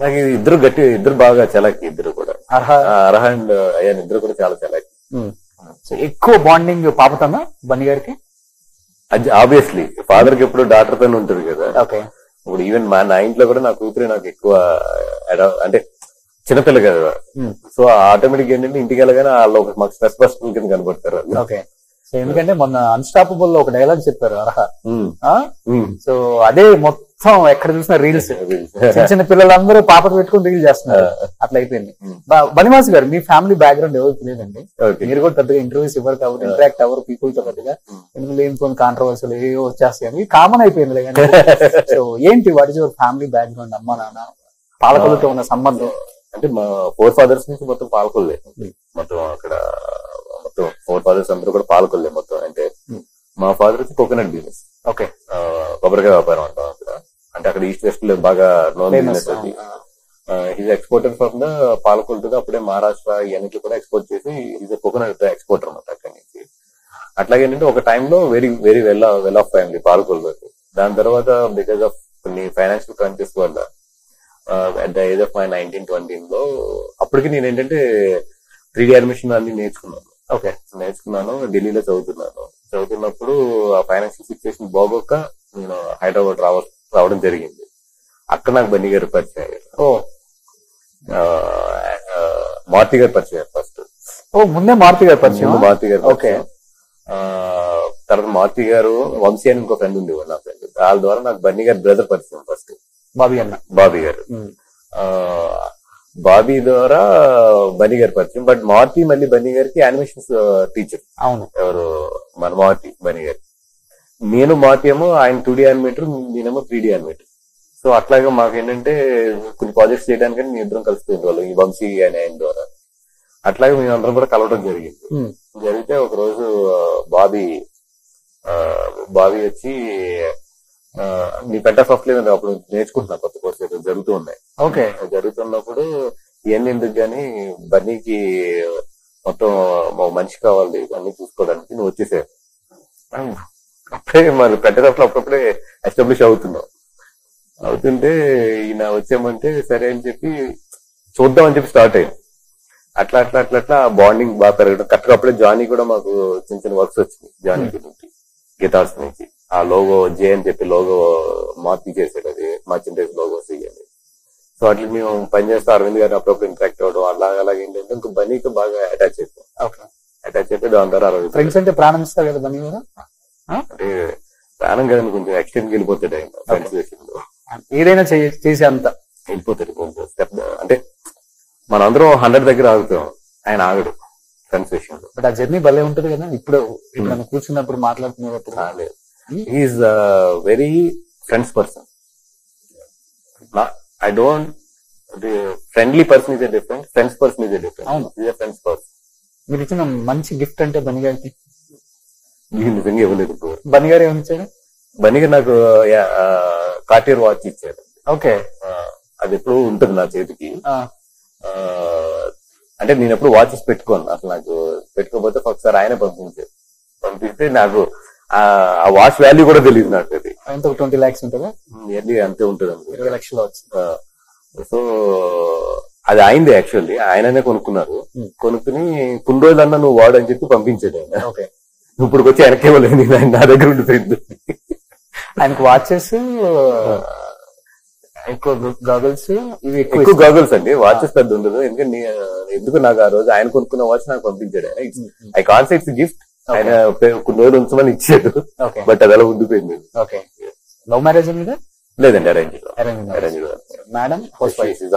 నాకు ఇద్దరు బాగా చలాకి. ఇద్దరు కూడా అర్హ అండ్ అయ్యాన్ ఇద్దరు కూడా చాలా చలాకి. సో ఎక్కువ బాండింగ్ పాపతోనా బన్నీ గారికి? అది ఆబ్వియస్లీ ఫాదర్ కి ఎప్పుడు డాటర్ తోనే ఉంటుంది కదా. ఓకే. ఇప్పుడు ఈవెన్ నా ఇంట్లో కూడా నా కూతురు నాకు ఎక్కువ అంటే చిన్నపిల్ల కదా. సో ఆటోమేటిక్ ఏంటంటే ఇంటికి వెళ్ళగానే వాళ్ళు మాకు స్ట్రెస్ బస్టర్ కింద కనబడతారు. ఓకే. సో ఎందుకంటే మొన్న అన్స్టాపబుల్ లో ఒక డైలాగ్ చెప్పారు అర్హ. సో అదే మొత్తం ఎక్కడ చూసినా రీల్స్, చిన్న చిన్న పిల్లలందరూ పాపతో పెట్టుకుని రీల్ చేస్తున్నారు. అట్లా అయిపోయింది. బనివాస్ గారు మీ ఫ్యామిలీ బ్యాక్గ్రౌండ్ ఎవరికి లేదండి, మీరు కూడా పెద్దగా ఇంటర్వ్యూస్ ఇవ్వరు కాబట్టి ఇంటరాక్ట్ అవ్వరు పీపుల్ తో పెద్దగా. ఎందుకు లేని కొన్ని కాంట్రవర్సీలు ఏవో వచ్చేస్తాయి, కామన్ అయిపోయింది. సో ఏంటి what is your family background? అమ్మ నాన్న పాలకులతో ఉన్న సంబంధం అంటే మా 4 ఫాదర్స్ నుంచి మొత్తం పాలకొల్లే. మొత్తం అక్కడ మొత్తం 4 ఫాదర్స్ అందరూ కూడా పాలకొల్లే మొత్తం. అంటే మా ఫాదర్ వచ్చి కోకోనట్ బిజినెస్. ఓకే. కొబ్బరికాయ వ్యాపారం అంటాం అక్కడ. అంటే అక్కడ ఈస్ట్ వెస్ట్ లో బాగా నోన్ బిజినెస్ అది. Is exporter from the Palakol to అప్పుడే మహారాష్ట్ర ఇవన్నీ కూడా ఎక్స్పోర్ట్ చేసి ఈజ్ కోకోనట్ ఎక్స్పోర్టర్ అనమాట అక్కడి నుంచి. అట్లాగే ఏంటంటే ఒక టైంలో very very well off family పాలకొల్లోకి. దాని తర్వాత బికాస్ ఆఫ్ కొన్ని ఫైనాన్షియల్ క్రైసిస్ వల్ల at the age of my 19-20 లో అప్పటికి నేను ఏంటంటే 3D యానిమేషన్ అన్ని నేర్చుకున్నాను. ఓకే. నేర్చుకున్నాను, ఢిల్లీలో చదువుతున్నప్పుడు ఆ ఫైనాన్షియల్ సిచ్యువేషన్ బాగోక నేను హైదరాబాద్ రావడం జరిగింది. అక్కడ నాకు బన్నీ గారు పరిచయం అయ్యారు. మారుతి గారు పరిచయం ఫస్ట్. ముందే మారుతి గారు పరిచయం? మారుతి గారు. ఓకే. తర్వాత మారుతి గారు, వంశీ అని ఇంకో ఫ్రెండ్ ఉండేవాడు నా ఫ్రెండ్. వాళ్ళ ద్వారా నాకు బన్నీ గారి బ్రదర్ పరిచయం ఫస్ట్, బాబీ గారు. బాబీ ద్వారా బన్నీ గారి పరిచయం. బట్ మారుతి మళ్ళీ బన్నీ గారికి యానిమేషన్స్ టీచర్. అవును. ఎవరు? మన మారుతి బన్నీ గారు. నేను మారుతి ఏమో ఆయన 2D యానిమేటర్, నేనేమో 3D యానిమేటర్. సో అట్లాగే మాకు ఏంటంటే కొన్ని ప్రాజెక్ట్స్ చేయడానికి మేము ఇద్దరం కలుస్తూ ఉండేవాళ్ళం ఈ వంశీ అనే ఆయన ద్వారా. అట్లాగే మేము అందరం కూడా కలవడం జరిగింది. జరిగితే ఒక రోజు బాబీ వచ్చి నీ పెద్ద సాఫ్ట్వేర్ అప్పుడు నేర్చుకుంటున్నా, కొత్త కోర్స్ ఏదో జరుగుతూ ఉన్నాయి. ఓకే. జరుగుతున్నప్పుడు ఇవన్నీ ఎందుకు గానీ బన్నీకి మొత్తం మనిషి కావాలి అన్ని చూసుకోవడానికి, నువ్వు వచ్చేసే. అప్పుడే మరి పెద్ద సాఫ్ట్లో అప్పుడప్పుడే ఎస్టాబ్లిష్ అవుతుంటే ఈయన వచ్చామంటే సరే అని చెప్పి చూద్దామని చెప్పి స్టార్ట్ అయ్యింది. అట్లా బాండింగ్ బాగా పెరగడం. కరెక్ట్గా అప్పుడే జానీ కూడా మాకు చిన్న చిన్న వర్క్స్ వచ్చినాయి. జానీ గురించి గిటార్స్ నుంచి ఆ లోగో జే అని చెప్పి లోగో మార్పు చేసాడు, అది మర్చెండైజ్ లోగోస్ ఇవన్నీ. సో అట్లా మేము పనిచేస్తే అరవింద్ గారిని అప్పుడప్పుడు ఇంటరాక్ట్ అవ్వడం అలాగే ఏంటంటే ఇంకా బన్నీకి బాగా అటాచ్ అయిపోయి దాని ద్వారా అరవింద్ ఫ్రెండ్స్ అంటే ప్రాణం ఇస్తారు కదా బన్నీ గారు. అంటే ప్రాణం కదండి, కొంచెం ఎక్స్టెండ్ వెళ్ళిపోతాడు ఆయన ఫ్రెండ్స్ విషయంలో. ఏదైనా చేసే అంత వెళ్ళిపోతాడు కొంచెం స్టెప్. అంటే మనందరం 100 దగ్గర ఆగుతాం, ఆయన ఆగడు ఫ్రెండ్స్ విషయంలో. బట్ ఆ జర్నీ భలే ఉంటది కదా. ఇప్పుడు కూర్చున్నప్పుడు మాట్లాడుతున్నప్పుడు is very friends person. I don't friendly person is a different, friends person is a different. అవును, ఈజ్ ఎ ఫ్రెండ్స్ పర్సన్. మీరు ఇచ్చిన మంచి గిఫ్ట్ అంటే బన్నీ గారికి నిజంగా ఇవ్వలేదు. బన్నీ గారు ఏమిచ్చారు? బన్నీ గారు నాకు కార్టియర్ వాచ్ ఇచ్చారు. ఓకే. అది ఎప్పుడు ఉంటుంది నా చేతికి. అంటే నేను ఎప్పుడు వాచెస్ పెట్టుకోను అసలు. నాకు పెట్టుకోకపోతే ఒకసారి ఆయనే పంపిస్తే నాకు ఆ వాచ్ వాల్యూ కూడా తెలియదు నాకు. అది 20 lakhs ఉంటుందా? అంతే ఉంటుంది, 20 లక్షలు. సో అది అయింది యాక్చువల్లీ. ఆయననే కొనుక్కున్నారు. కొనుక్కుని కొన్ని రోజులన్నా నువ్వు వాడు అని చెప్పి పంపించాడు ఆయన. ఇప్పుడు వచ్చి వెనక్కి ఇవ్వలేదు, నా దగ్గర ఉండిపోయింది. ఆయనకు వాచెస్ ఎక్కువ గాగుల్స్ ఇవి ఎక్కువ గాగుల్స్ అండి, వాచెస్ పెద్ద ఉండదు. ఎందుకంటే ఎందుకు నాకు ఆ రోజు ఆయన కొనుక్కున్న వాచ్ నాకు పంపించాడు. ఐ కాన్సెప్ట్ ఇట్స్ గిఫ్ట్, ఆయన కొన్ని రోజులు ఉంచమని ఇచ్చాడు, బట్ అది అలా ఉండిపోయింది. ఓకే, లవ్ మ్యారేజ్ మీద లేదండి, arrange madam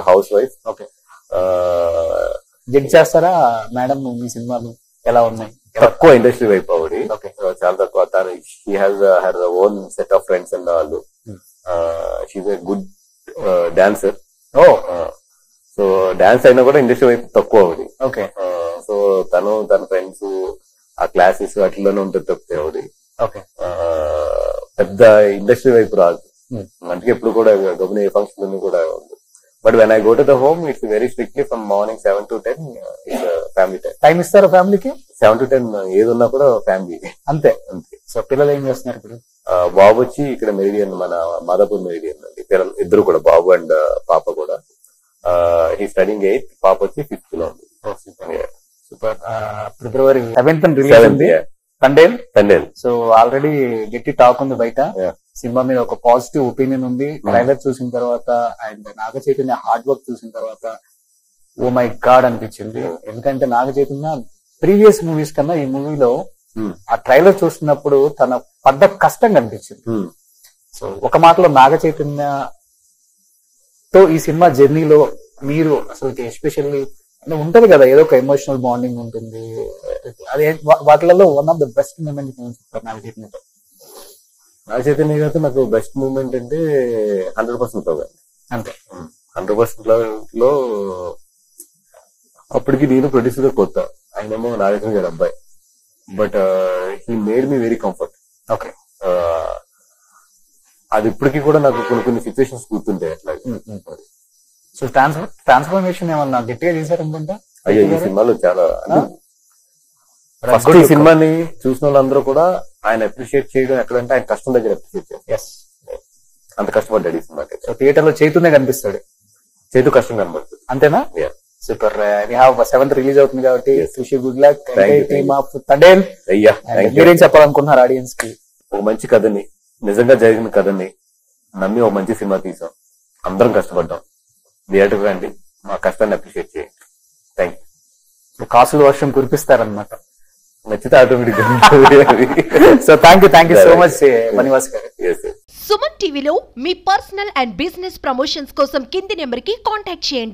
house wife. Okay, judge చేస్తారా మేడం మీ సినిమాలు ఎలా ఉన్నాయి? తక్కువ ఇండస్ట్రీ వైపు ఆవిడ, చాలా తక్కువ. తను she has her own set of friends and వాళ్ళు. She a good dancer. So dance అయినా కూడా ఇండస్ట్రీ వైపు తక్కువ ఆవిడ. ఓకే, సో తను తన ఫ్రెండ్స్ ఆ క్లాసెస్ వాటిలోనే ఉంటుంది తప్పితే ఆవిడ పెద్ద ఇండస్ట్రీ వైపు రాదు. అందుకే ఎప్పుడు కూడా గమని ఫంక్షన్ కూడా ఉంది. But when I go to the home it's very strictly from morning 7 to 10 family time ఇస్తారా ఫ్యామిలీకి? 7 to 10 ఏది ఉన్నా కూడా ఫ్యామిలీ అంతే. సో పిల్లలు ఏం చేస్తున్నారు ఇప్పుడు? బాబు వచ్చి ఇక్కడ మెరిడియన్, మన మాదాపూర్ మెరిడియన్ అండి. పిల్లలు ఇద్దరు కూడా, బాబు అండ్ పాప కూడా. హీ స్టడింగ్ 8th, పాప వచ్చి 5th లో ఉంది. సూపర్. February 7th రిలీజ్ ఉంది తండేల్. సో ఆల్రెడీ గట్టి టాక్ ఉంది బయట. సినిమా మీద ఒక పాజిటివ్ ఒపీనియన్ ఉంది. ట్రైలర్ చూసిన తర్వాత and Naga Chaitanya hard work చూసిన తర్వాత ఓ మై గాడ్ అనిపించింది. ఎందుకంటే నాగ చైతన్య ప్రీవియస్ మూవీస్ కన్నా ఈ మూవీలో ఆ ట్రైలర్ చూసినప్పుడు తన పడ్డ కష్టం కనిపించింది. సో ఒక మాటలో నాగ చైతన్య తో ఈ సినిమా జర్నీలో మీరు అసలు ఎస్పెషల్లీ ఉంటది కదా, ఏదో ఒక ఎమోషనల్ బాండింగ్ ఉంటుంది. అదే వాటిలలో one of the best moment చెప్తారు నాగ చైతన్యతో. నాగ చైతన్య గారితో నాకు బెస్ట్ మూమెంట్ అంటే 100% లవ్ అంతే. 100% లో అప్పటికి నేను ప్రొడ్యూసర్ గా కొత్త, ఆయనేమో నాగచైతన్య గారి అబ్బాయి. But he made me very comfort. Okay, అది ఇప్పటికీ కూడా నాకు కొన్ని సిచ్యువేషన్స్ గుర్తుంటాయి అట్లా. సో ట్రాన్స్ఫర్మేషన్ ఏమన్నా గట్టిగా చేశారనుకుంటా. అయ్యో, ఈ సినిమాలో చాలా ఫస్ట్ ఈ సినిమాని చూసిన వాళ్ళందరూ కూడా ఆయన అప్రిషియేట్ చేయడం ఎక్కడంటే ఆయన కష్టం దగ్గర అప్రిషియేట్ చేస్తారు. అంత కష్టపడ్డాడు ఈ సినిమాకి. సో థియేటర్ లో చైతన్య కనిపిస్తాడు, చేతు కష్టం కనబడుతుంది. అంతేనా? సూపర్. 7th రిలీజ్ అవుతుంది కాబట్టి good luck team of Thandel. మీరేం చెప్పాలనుకుంటున్నారు ఆడియన్స్ కి? ఒక మంచి కథని, నిజంగా జరిగిన కథని నమ్మి ఒక మంచి సినిమా తీసాం. అందరం కష్టపడ్డాం. థియేటర్ రండి, మా కష్టాన్ని అప్రిషియేట్ చేయండి. Thank you. కాసుల వర్షం కురిపిస్తారనమాట. నచ్చితే automatic. So thank you so much Bunny Vas గారు. సుమన్ టీవీలో మీ పర్సనల్ అండ్ బిజినెస్ ప్రమోషన్స్ కోసం కింది నెంబర్ కి కాంటాక్ట్ చేయండి.